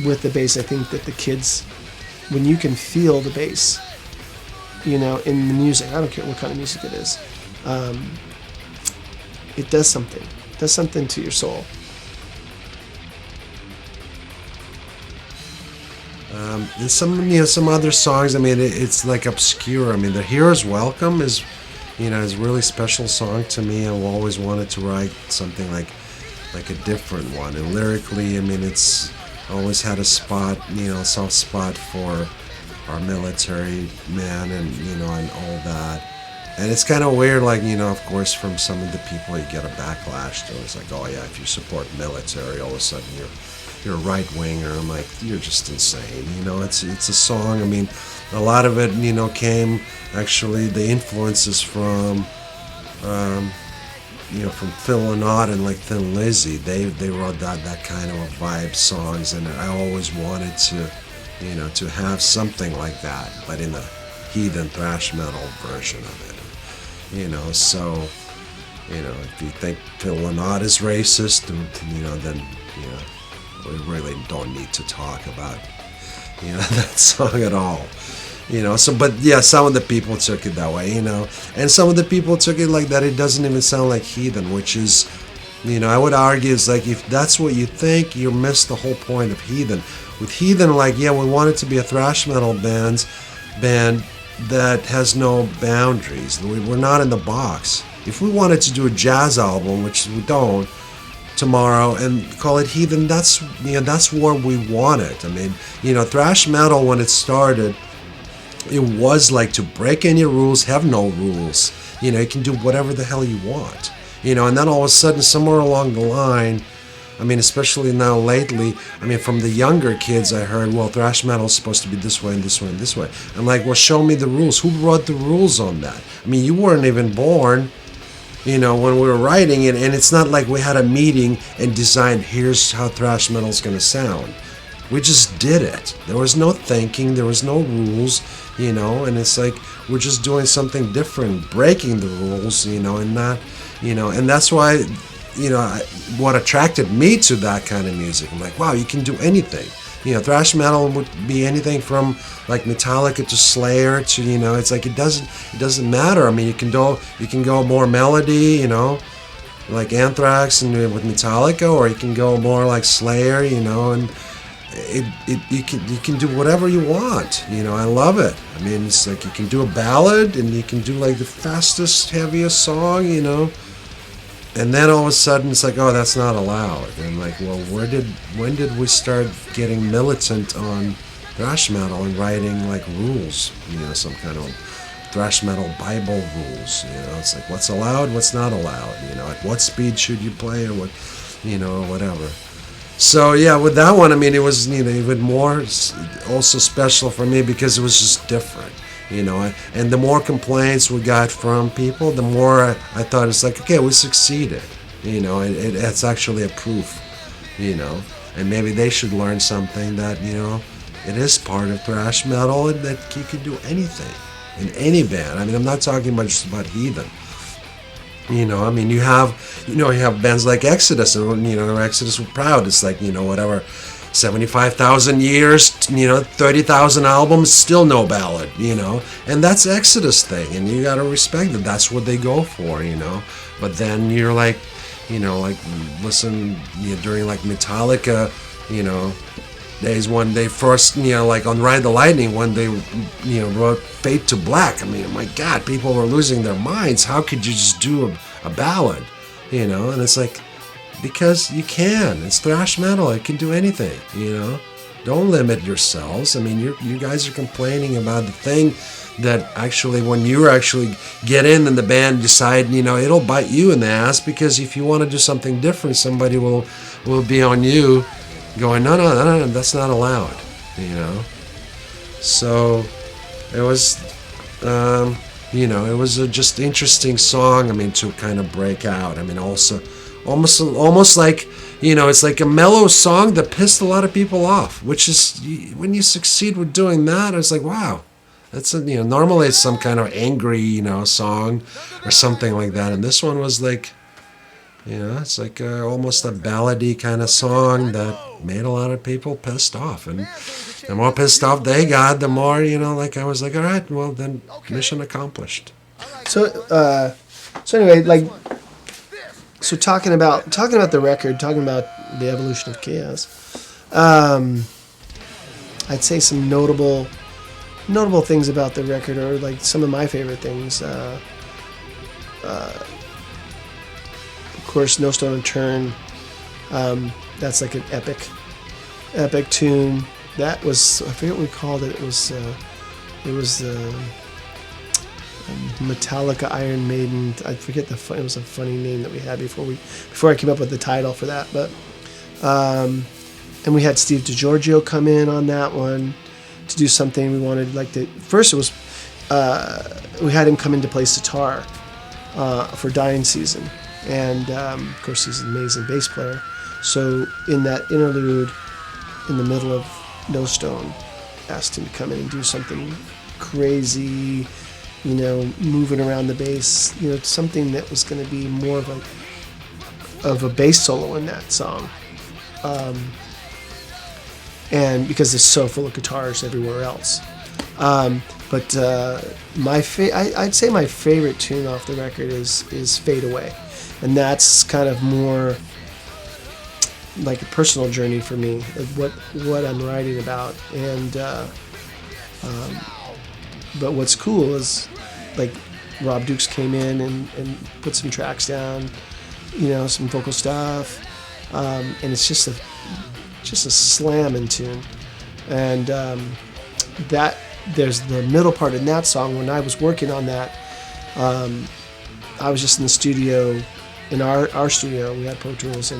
With the bass, I think that the kids when you can feel the bass, you know, in the music, I don't care what kind of music it is, it does something. It does something to your soul. And some other songs, I mean, it's like obscure. I mean, The Hero's Welcome is, you know, is a really special song to me. I've always wanted to write something like a different one. And lyrically, I mean, it's always had a spot, you know, a soft spot for our military men and, you know, and all that. And it's kind of weird, like, you know, of course, from some of the people you get a backlash to. It's like, oh yeah, if you support military, all of a sudden you're a right winger. I'm like, you're just insane. You know, it's a song. I mean, a lot of it, you know, came actually the influences from, you know, from Phil Lynott and like Thin Lizzy. They wrote that kind of a vibe songs, and I always wanted to, you know, to have something like that, but in a heathen thrash metal version of it. You know, so, you know, if you think Phil Lynott is racist, you know, then, you know, we really don't need to talk about, you know, that song at all. You know, so, but yeah, some of the people took it that way, you know, and some of the people took it like that. It doesn't even sound like Heathen, which is, you know, I would argue is like, if that's what you think, you miss the whole point of Heathen. With Heathen, like, yeah, we want it to be a thrash metal band that has no boundaries. We're not in the box. If we wanted to do a jazz album, which we don't, tomorrow, and call it Heathen, that's, you know, that's what we wanted. I mean, you know, thrash metal, when it started, it was like to break any rules, have no rules. You know, you can do whatever the hell you want. You know, and then all of a sudden, somewhere along the line, I mean, especially now lately, I mean, from the younger kids, I heard, well, thrash metal is supposed to be this way and this way and this way. I'm like, well, show me the rules. Who wrote the rules on that? I mean, you weren't even born, you know, when we were writing it, and it's not like we had a meeting and designed, here's how thrash metal is going to sound. We just did it. There was no thinking, there was no rules, you know, and it's like, we're just doing something different, breaking the rules, you know, and not, you know, and that's why, you know, what attracted me to that kind of music. I'm like, wow, you can do anything. You know, thrash metal would be anything from like Metallica to Slayer to, you know, it's like it doesn't matter. I mean, you can go more melody, you know, like Anthrax and with Metallica, or you can go more like Slayer, you know, and you can do whatever you want. You know, I love it. I mean, it's like you can do a ballad and you can do like the fastest, heaviest song, you know. And then all of a sudden it's like, oh, that's not allowed. And like, well, when did we start getting militant on thrash metal and writing like rules, you know, some kind of thrash metal Bible rules, you know? It's like, what's allowed, what's not allowed, you know, at what speed should you play, or what, you know, whatever. So yeah, with that one, I mean, it was, you know, even more also special for me because it was just different. You know, and the more complaints we got from people, the more I thought it's like, okay, we succeeded. You know, it's actually a proof, you know, and maybe they should learn something that, you know, it is part of thrash metal and that you can do anything in any band. I mean, I'm not talking about just about Heathen. You know, I mean, you have bands like Exodus, and, you know, Exodus were proud. It's like, you know, whatever, 75,000 years, you know, 30,000 albums, still no ballad, you know, and that's Exodus thing, and you gotta respect that. That's what they go for, you know. But then you're like, you know, like listen, you know, during like Metallica, you know, days when they first, you know, like on Ride the Lightning, when they, you know, wrote Fade to Black. I mean, oh my God, people were losing their minds. How could you just do a ballad, you know? And it's like, because you can. It's thrash metal. It can do anything, you know? Don't limit yourselves. I mean, you guys are complaining about the thing that actually, when you actually get in and the band decide, you know, it'll bite you in the ass, because if you want to do something different, somebody will be on you going, no, that's not allowed, you know? So it was, you know, it was a just interesting song, I mean, to kind of break out. I mean, also, almost like, you know, it's like a mellow song that pissed a lot of people off, which is, when you succeed with doing that, it's like, wow, that's a, you know, normally it's some kind of angry, you know, song or something like that, and this one was like, you know, it's like almost a ballady kind of song that made a lot of people pissed off. And the more pissed off they got, the more, like I was like, all right, well then, mission accomplished. So anyway, like, so talking about the record, talking about the evolution of chaos, I'd say some notable things about the record, or like some of my favorite things. Of course, No Stone Unturned. That's like an epic tune. That was, I forget what we called it. It was Metallica Iron Maiden. I forget it was a funny name that we had before I came up with the title for that. But and we had Steve DiGiorgio come in on that one to do something we wanted. First it was we had him come in to play sitar for Dying Season, and of course he's an amazing bass player. So in that interlude, in the middle of No Stone, asked him to come in and do something crazy, moving around the bass, something that was going to be more of a bass solo in that song. And because it's so full of guitars everywhere else. But I'd say my favorite tune off the record is Fade Away. And that's kind of more like a personal journey for me, of what I'm writing about. And but what's cool is, like, Rob Dukes came in and put some tracks down, some vocal stuff, and it's just a slamming tune. And that there's the middle part in that song. When I was working on that, I was just in the studio, in our studio. We had Pro Tools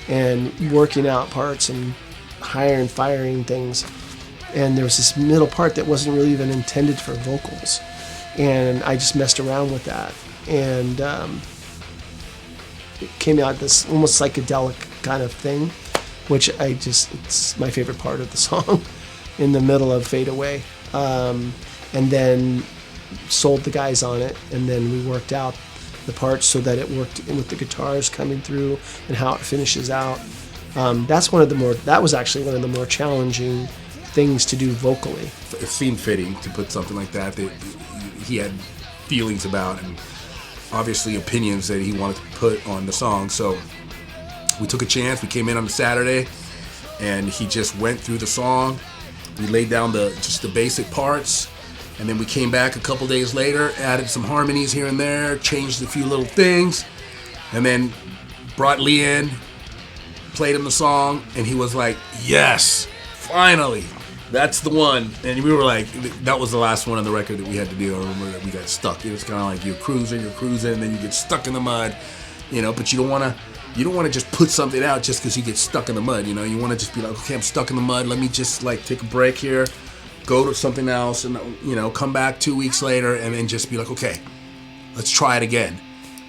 and working out parts and firing things. And there was this middle part that wasn't really even intended for vocals. And I just messed around with that. And it came out this almost psychedelic kind of thing, which it's my favorite part of the song, in the middle of Fade Away. And then sold the guys on it, and then we worked out the parts so that it worked with the guitars coming through and how it finishes out. That was actually one of the more challenging things to do vocally. It seemed fitting to put something like that he had feelings about, and obviously opinions that he wanted to put on the song. So we took a chance. We came in on a Saturday, and he just went through the song. We laid down just the basic parts, and then we came back a couple days later, added some harmonies here and there, changed a few little things, and then brought Lee in, played him the song, and he was like, yes, finally, that's the one. And we were like, that was the last one on the record that we had to do. I remember that we got stuck. It was kind of like you're cruising, and then you get stuck in the mud, but you don't want to just put something out just because you get stuck in the mud, You want to just be like, okay, I'm stuck in the mud. Let me just take a break here, go to something else, and come back 2 weeks later, and then just be like, okay, let's try it again.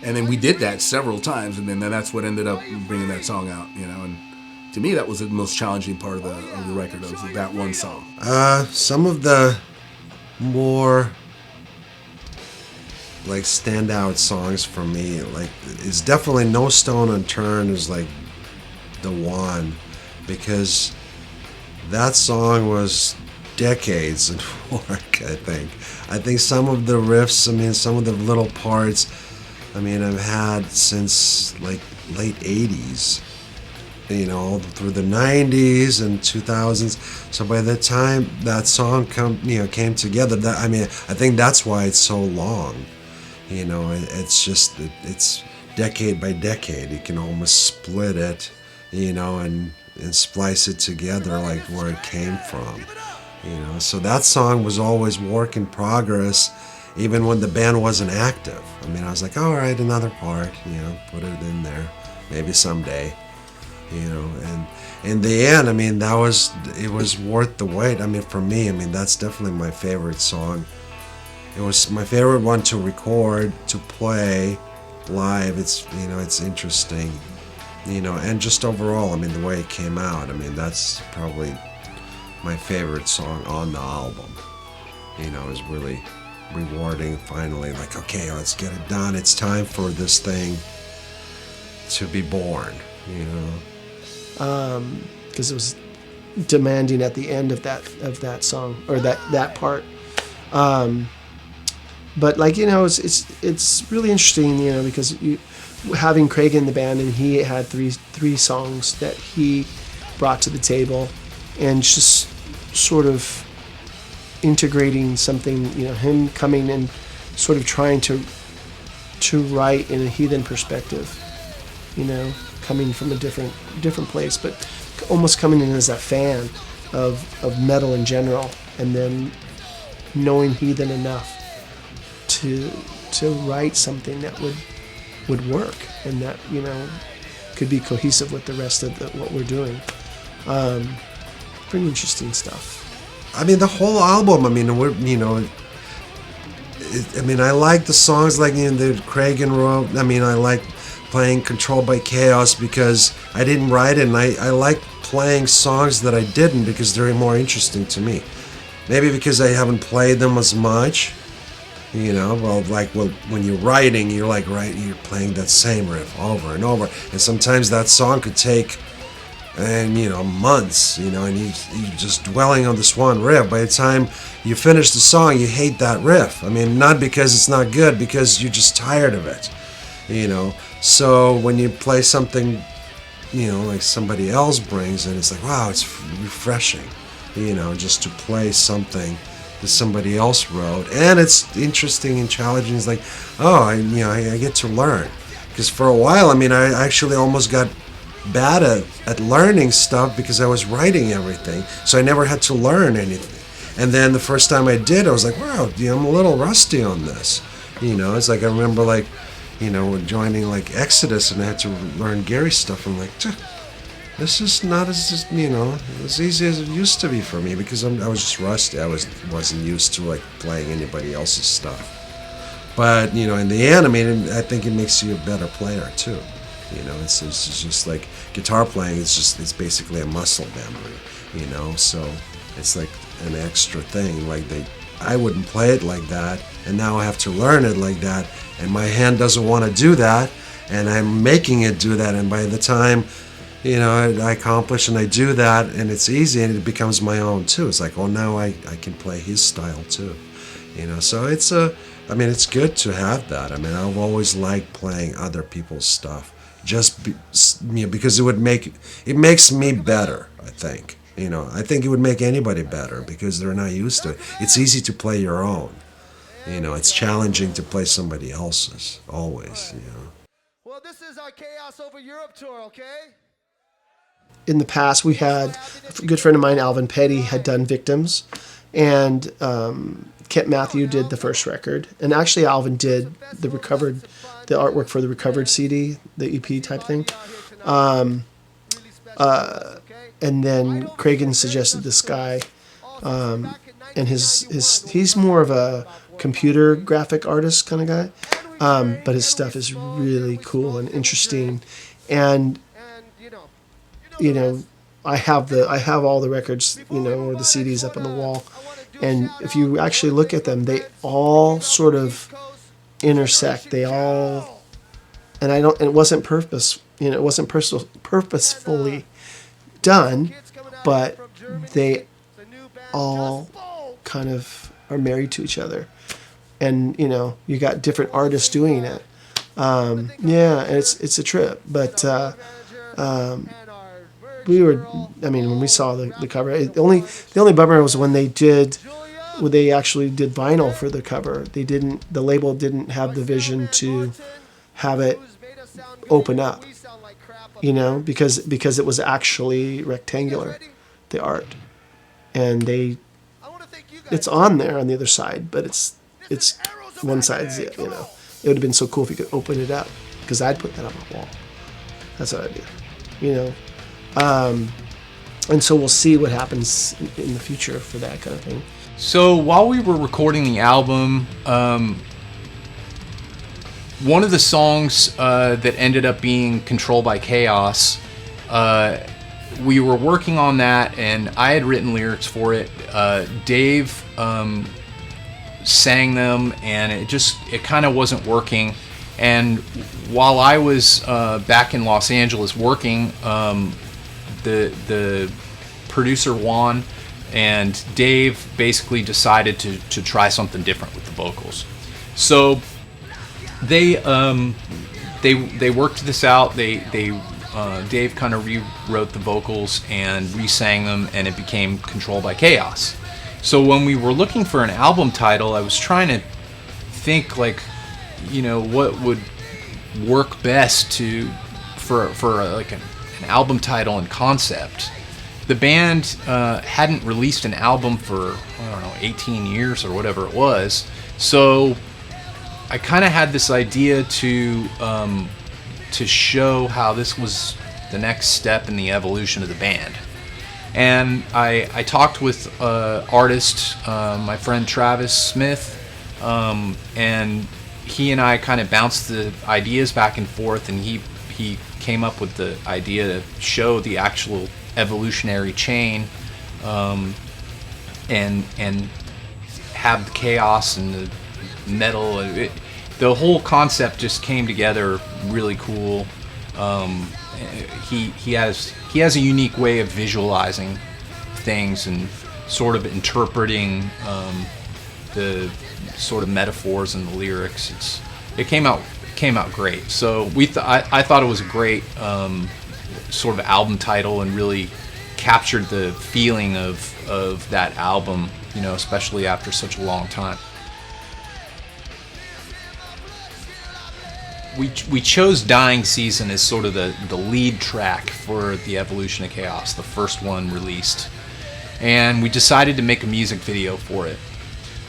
And then we did that several times, and then that's what ended up bringing that song out. And to me, that was the most challenging part of the record, of that one song. Some of the more standout songs for me, it's definitely No Stone Unturned is the one, because that song was decades in work. I think some of the riffs, some of the little parts, I've had since late 80s, through the 90s and 2000s. So by the time that song came together, I think that's why it's so long. It's decade by decade. You can almost split it, and splice it together where it came from. So that song was always work in progress, even when the band wasn't active. I was like, all right, another part, put it in there, maybe someday, and in the end, it was worth the wait. For me, that's definitely my favorite song. It was my favorite one to record, to play live. It's interesting, and just overall, the way it came out, that's probably my favorite song on the album. It was really rewarding, finally, okay, let's get it done. It's time for this thing to be born, because it was demanding at the end of that song, or that part. But like, you know, it's really interesting, you know, because having Craig in the band, and he had three songs that he brought to the table, and just sort of integrating something, you know, him coming and sort of trying to write in a Heathen perspective, you know, coming from a different place, but almost coming in as a fan of metal in general, and then knowing Heathen enough to write something that would work, and that, you know, could be cohesive with the rest of what we're doing. Pretty interesting stuff. I mean, the whole album, I mean, I like the songs like, you know, the Kragen Lum. I mean, I like playing Controlled by Chaos because I didn't write it, and I like playing songs that I didn't because they're more interesting to me. Maybe because I haven't played them as much, you know. Well, when you're writing, you're playing that same riff over and over, and sometimes that song could take, and you know, months, you know, and you're just dwelling on this one riff. By the time you finish the song, you hate that riff. I mean, not because it's not good, because you're just tired of it, you know. So when you play something, you know, like somebody else brings, and it's like, wow, it's refreshing, you know, just to play something that somebody else wrote, and it's interesting and challenging. It's like, oh, I get to learn, because for a while, I mean, I actually almost got bad at learning stuff because I was writing everything, so I never had to learn anything. And then the first time I did, I was like, wow, I'm a little rusty on this, you know. It's like, I remember, like, you know, joining like Exodus, and I had to learn Gary's stuff. I'm like, this is not as, you know, as easy as it used to be for me, because I was just rusty. I wasn't used to like playing anybody else's stuff. But you know, in the end, I mean, I think it makes you a better player too. You know, it's just like guitar playing. It's basically a muscle memory. You know, so it's like an extra thing. Like I wouldn't play it like that, and now I have to learn it like that, and my hand doesn't want to do that, and I'm making it do that, and by the time, you know, I accomplish and I do that, and it's easy, and it becomes my own too. It's like, oh, now I can play his style too, you know. So it's good to have that. I mean, I've always liked playing other people's stuff, because it makes me better, I think. You know, I think it would make anybody better because they're not used to it. It's easy to play your own. You know, it's challenging to play somebody else's, always, you know. Well, this is our Chaos Over Europe tour, okay? In the past, we had a good friend of mine, Alvin Petty, had done Victims, and Kent Matthew did the first record. And actually, Alvin did the artwork for the recovered CD, the EP type thing. And then Kragen suggested this guy, and he's more of a computer graphic artist kind of guy, but his stuff is really cool and interesting. And you know, I have all the records, you know, or the CDs up on the wall, and if you actually look at them, they all sort of intersect. They all, and it wasn't purposefully done, but they all kind of are married to each other, and you know, you got different artists doing it. And it's a trip, but when we saw the cover, the only bummer was when they actually did vinyl for the cover. The label didn't have the vision to have it open up, you know, because it was actually rectangular, the art, and it's on there on the other side, but it's one side's it, you know. It would have been so cool if you could open it up, because I'd put that on my wall. That's what I do, you know. And so we'll see what happens in the future for that kind of thing. So while we were recording the album, one of the songs that ended up being Controlled by Chaos, we were working on that, and I had written lyrics for it. Dave sang them, and it kind of wasn't working. And while I was back in Los Angeles working, the producer Juan and Dave basically decided to try something different with the vocals. So they worked this out. Dave kind of rewrote the vocals and re-sang them, and it became Controlled by Chaos. So when we were looking for an album title, I was trying to think, like, you know, what would work best for like an album title and concept. The band hadn't released an album for, I don't know, 18 years or whatever it was. So I kind of had this idea to show how this was the next step in the evolution of the band. And I talked with artist, my friend Travis Smith, and he and I kind of bounced the ideas back and forth, and he came up with the idea to show the actual evolutionary chain, and have the chaos and the metal. The whole concept just came together really cool. He has a unique way of visualizing things and sort of interpreting the sort of metaphors in the lyrics. It came out great. So I thought it was a great sort of album title, and really captured the feeling of that album, you know, especially after such a long time. We chose Dying Season as sort of the lead track for the Evolution of Chaos, the first one released. And we decided to make a music video for it.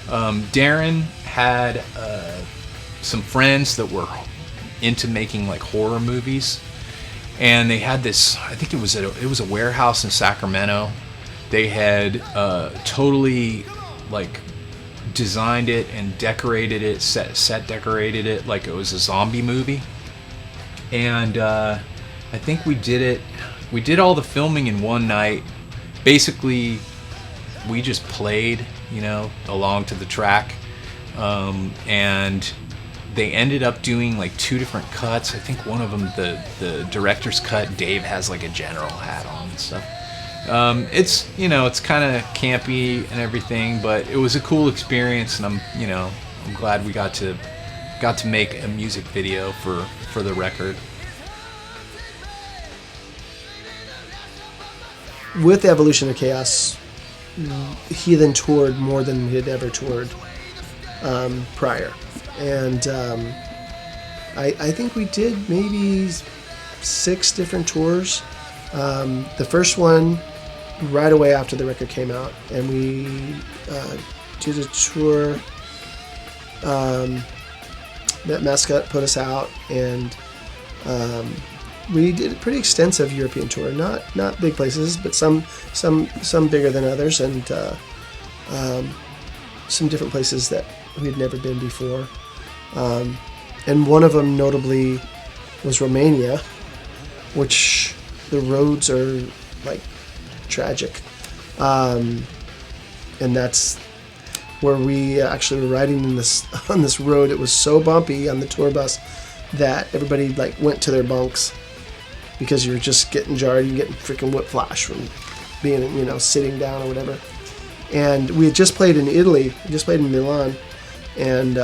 Darren had some friends that were into making like horror movies, and they had this, I think it was a warehouse in Sacramento. They had totally like designed it and decorated it, set decorated it like it was a zombie movie. And I think we did all the filming in one night. Basically, we just played, you know, along to the track, and they ended up doing like 2 different cuts. I think one of them, the director's cut, Dave has like a general hat on and stuff. It's, you know, it's kind of campy and everything, but it was a cool experience, and I'm glad we got to make a music video for the record. With Evolution of Chaos, Heathen toured more than he had ever toured prior, and I think we did maybe 6 different tours. The first one right away after the record came out, and we did a tour that Mascot put us out, and we did a pretty extensive European tour. Not big places, but some bigger than others, and some different places that we'd never been before. And one of them notably was Romania, which the roads are like tragic, and that's where we actually were riding on this road. It was so bumpy on the tour bus that everybody like went to their bunks because you were just getting jarred. You're getting freaking whiplash from being, you know, sitting down or whatever. And we had just played in Italy. We just played in Milan, and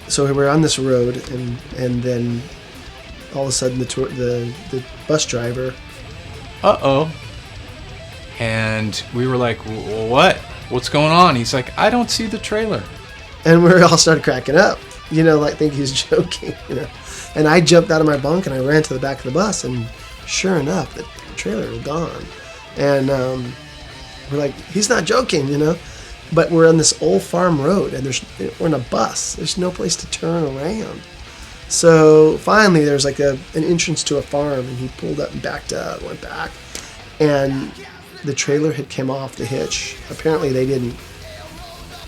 so we were on this road, and then all of a sudden the bus driver. And we were like, well, what's going on? He's like, I don't see the trailer. And we all started cracking up, you know, like think he's joking, you know. And I jumped out of my bunk and I ran to the back of the bus, and sure enough, the trailer was gone. And we're like, he's not joking, you know. But we're on this old farm road, and we're in a bus. There's no place to turn around. So finally, there's like an entrance to a farm, and he pulled up and backed up, went back, and the trailer had come off the hitch. Apparently, they didn't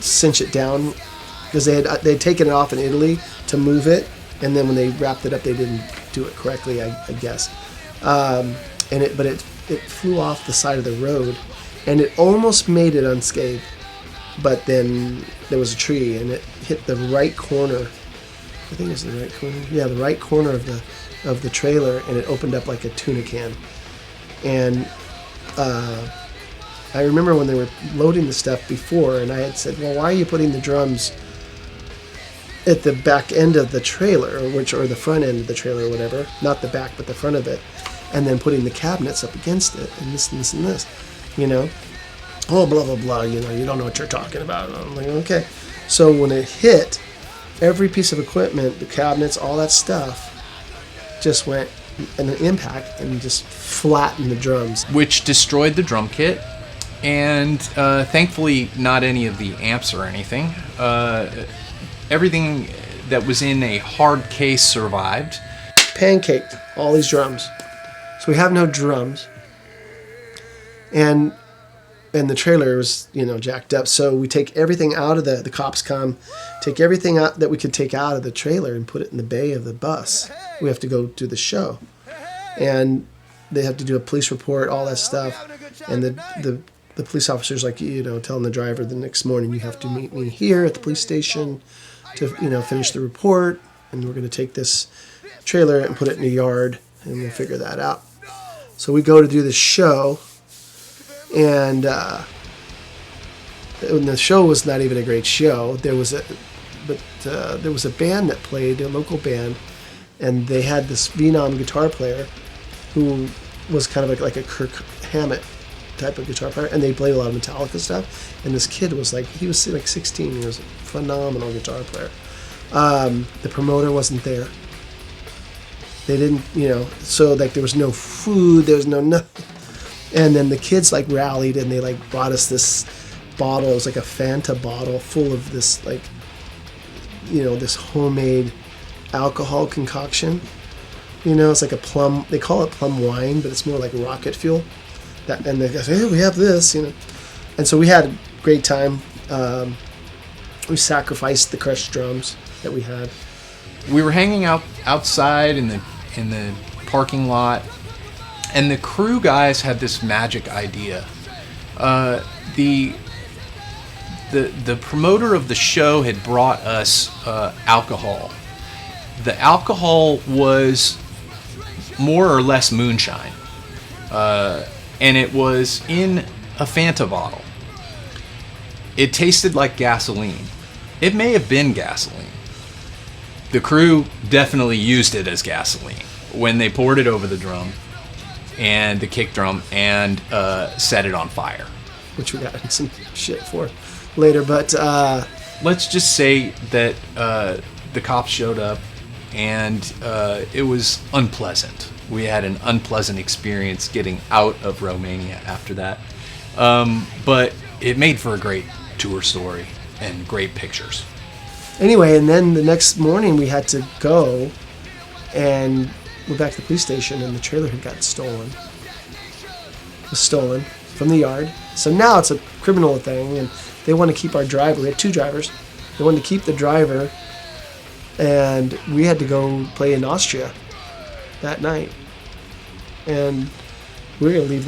cinch it down because they'd taken it off in Italy to move it, and then when they wrapped it up, they didn't do it correctly, I guess. But it flew off the side of the road, and it almost made it unscathed. But then there was a tree, and it hit the right corner. I think it was the right corner. Yeah, the right corner of the trailer, and it opened up like a tuna can. And I remember when they were loading the stuff before, and I had said, well, why are you putting the drums at the back end of the trailer, or the front end of the trailer or whatever, not the back, but the front of it, and then putting the cabinets up against it, and this and this and this, you know? Oh, blah, blah, blah, you know, you don't know what you're talking about. And I'm like, okay. So when it hit, every piece of equipment, the cabinets, all that stuff, just went in an impact and just flattened the drums. Which destroyed the drum kit, and thankfully not any of the amps or anything. Everything that was in a hard case survived. Pancaked all these drums. So we have no drums. And the trailer was, you know, jacked up. So we take everything out of the cops come, take everything out that we could take out of the trailer and put it in the bay of the bus. We have to go do the show. And they have to do a police report, all that stuff. And the police officer's like, you know, telling the driver the next morning, you have to meet me here at the police station to, you know, finish the report. And we're going to take this trailer and put it in a yard, and we'll figure that out. So we go to do the show. And the show was not even a great show. There was a band that played, a local band, and they had this phenom guitar player who was kind of like a Kirk Hammett type of guitar player, and they played a lot of Metallica stuff. And this kid was like 16. He was a phenomenal guitar player. The promoter wasn't there. They didn't, you know, so like there was no food, there was no nothing. And then the kids like rallied and they like brought us this bottle. It was like a Fanta bottle full of this, like, you know, this homemade alcohol concoction. You know, it's like a plum, they call it plum wine, but it's more like rocket fuel. And they say, hey, we have this, you know. And so we had a great time. We sacrificed the crushed drums that we had. We were hanging out outside in the parking lot, and the crew guys had this magic idea. The promoter of the show had brought us alcohol. The alcohol was more or less moonshine, and it was in a Fanta bottle. It tasted like gasoline. It may have been gasoline. The crew definitely used it as gasoline when they poured it over the drum and the kick drum and set it on fire. Which we got some shit for later, but let's just say that the cops showed up and it was unpleasant. We had an unpleasant experience getting out of Romania after that. But it made for a great tour story and great pictures. Anyway, and then the next morning we had to go and we're back to the police station, and the trailer had gotten stolen. It was stolen from the yard. So now it's a criminal thing, and they want to keep our driver. We had two drivers. They wanted to keep the driver, and we had to go play in Austria that night. And we were gonna leave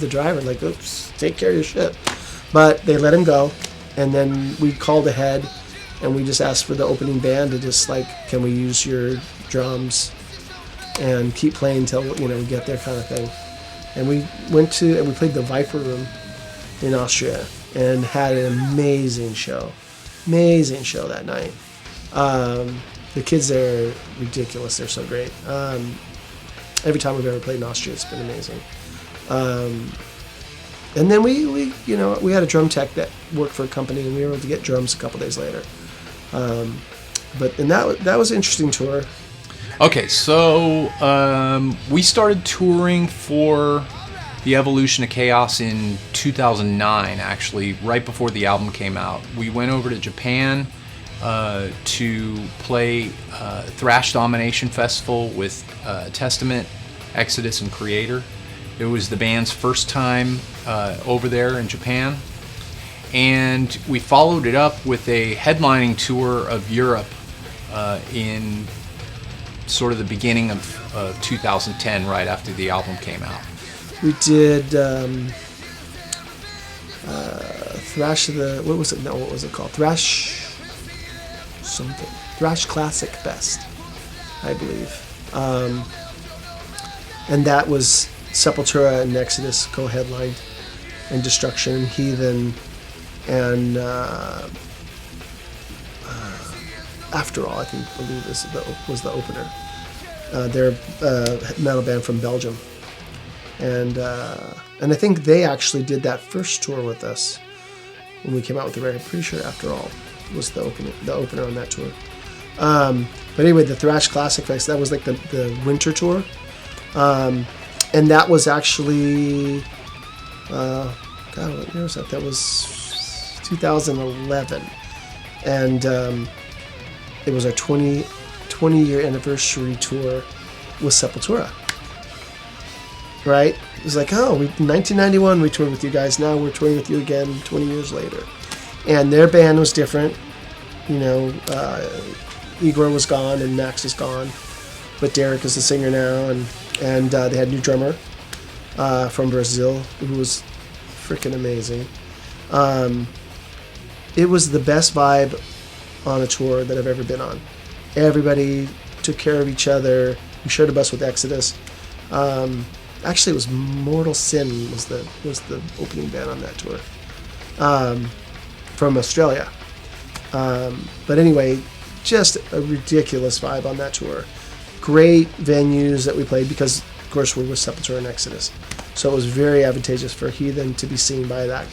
the driver, like, oops, take care of your shit. But they let him go, and then we called ahead, and we just asked for the opening band to just like, can we use your drums and keep playing till, you know, we get there, kind of thing. And we went to, and we played the Viper Room in Austria and had an amazing show that night. The kids there are ridiculous. They're so great. Every time we've ever played in Austria, it's been amazing. And then we you know, we had a drum tech that worked for a company, and we were able to get drums a couple days later. That was an interesting tour. Okay, so we started touring for the Evolution of Chaos in 2009, actually, right before the album came out. We went over to Japan to play Thrash Domination Festival with Testament, Exodus, and Creator. It was the band's first time over there in Japan. And we followed it up with a headlining tour of Europe in sort of the beginning of 2010, right after the album came out. We did Thrash of the, what was it called? Thrash something. Thrash Classic Fest, I believe. And that was Sepultura and Exodus co-headlined, and Destruction, Heathen, and After All, I believe was the opener. They're a metal band from Belgium, and I think they actually did that first tour with us when we came out with the record. Pretty sure After All was the opener on that tour. But anyway, the Thrash Classic Fest, that was like the winter tour, and that was actually what year was that? That was 2011, and it was our 20-year anniversary tour with Sepultura. Right? It was like, in 1991 we toured with you guys. Now we're touring with you again 20 years later. And their band was different. You know, Igor was gone and Max is gone, but Derek is the singer now, and they had a new drummer from Brazil who was freaking amazing. It was the best vibe on a tour that I've ever been on. Everybody took care of each other. We shared a bus with Exodus. Actually, it was Mortal Sin was the opening band on that tour from Australia. But anyway, just a ridiculous vibe on that tour. Great venues that we played because, of course, we're with Sepultura and Exodus. So it was very advantageous for Heathen to be seen by that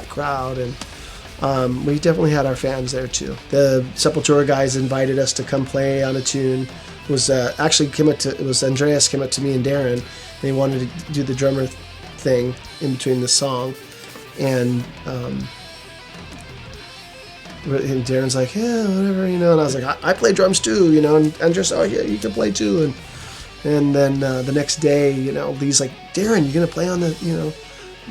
crowd, and we definitely had our fans there too. The Sepultura guys invited us to come play on a tune. It was Andreas came up to me and Darren. They wanted to do the drummer thing in between the song, and Darren's like, yeah, whatever, and I was like, I play drums too, and Andreas, oh yeah, you can play too, and then the next day, Lee's like, Darren, you gonna play on the,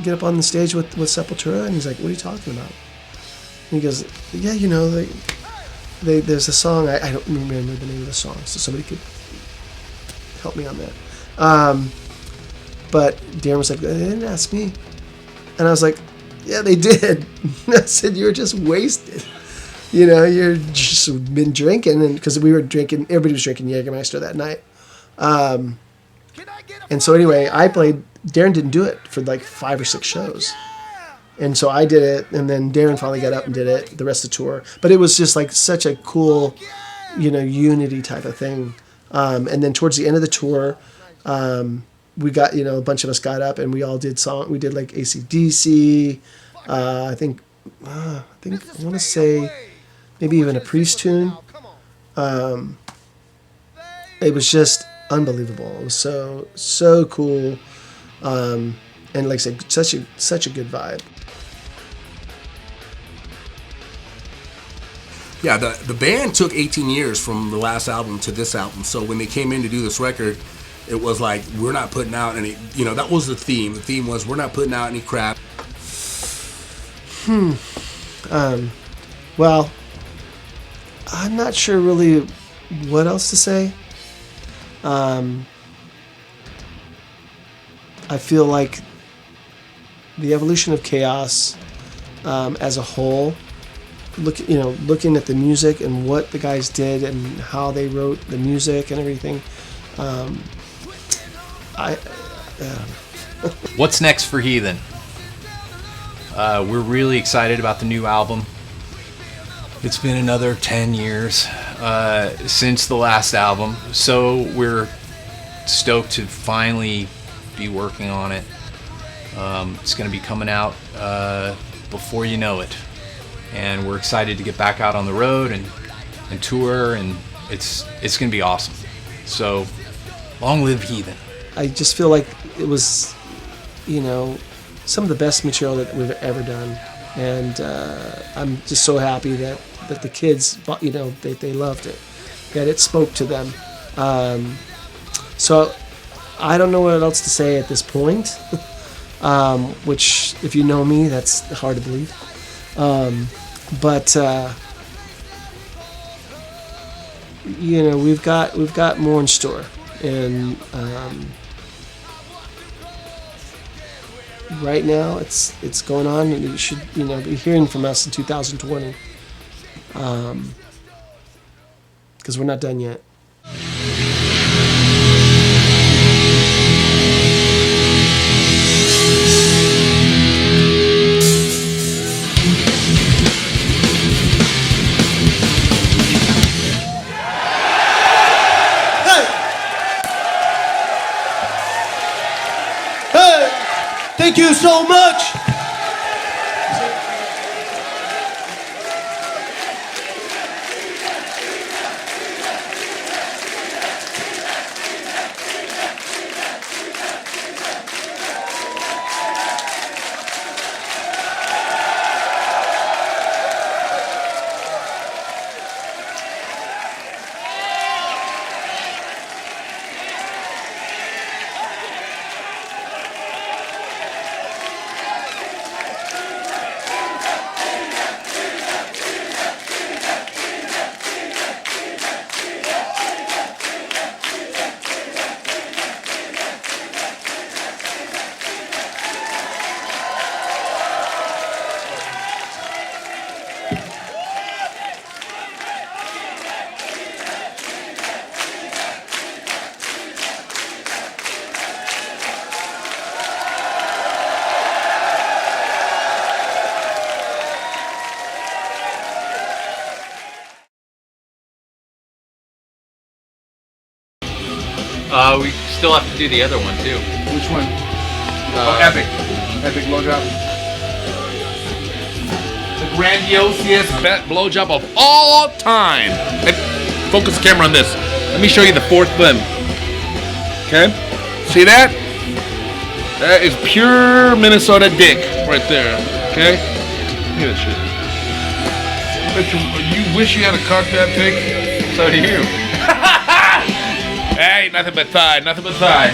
get up on the stage with Sepultura? And he's like, what are you talking about? And he goes, yeah, there's a song, I don't remember the name of the song, so somebody could help me on that. But Darren was like, they didn't ask me. And I was like, yeah, they did. I said, you're just wasted. You're just been drinking, and because we were drinking, everybody was drinking Jägermeister that night. And so anyway, I played, Darren didn't do it for like 5 or 6 shows. And so I did it, and then Darren finally got up and did it the rest of the tour. But it was just like such a cool, unity type of thing. And then towards the end of the tour, we got, a bunch of us got up and we all did we did like AC/DC, I want to say maybe even a Priest tune. It was just unbelievable. It was so cool. And like I said, such a good vibe. Yeah, the band took 18 years from the last album to this album. So when they came in to do this record, it was like, we're not putting out any, that was the theme. The theme was, we're not putting out any crap. Well, I'm not sure really what else to say. I feel like the evolution of Chaos as a whole, looking at the music and what the guys did and how they wrote the music and everything, What's next for Heathen? We're really excited about the new album. It's been another 10 years since the last album, so we're stoked to finally be working on it. It's going to be coming out before you know it, and we're excited to get back out on the road and tour, and it's going to be awesome. So long live Heathen. I just feel like it was, some of the best material that we've ever done, and I'm just so happy that the kids, they loved it, that it spoke to them. So I don't know what else to say at this point, which, if you know me, that's hard to believe. But we've got more in store, and right now it's going on, and you should be hearing from us in 2020, because we're not done yet. so much. We still have to do the other one too. Which one? Epic. Epic blowjob. The grandiosest blowjob of all time. Hey, focus the camera on this. Let me show you the fourth limb. Okay? See that? That is pure Minnesota dick right there. Okay? Look at that shit. I bet you wish you had a cock that big. So do you. Hey, nothing but thigh, nothing but thigh.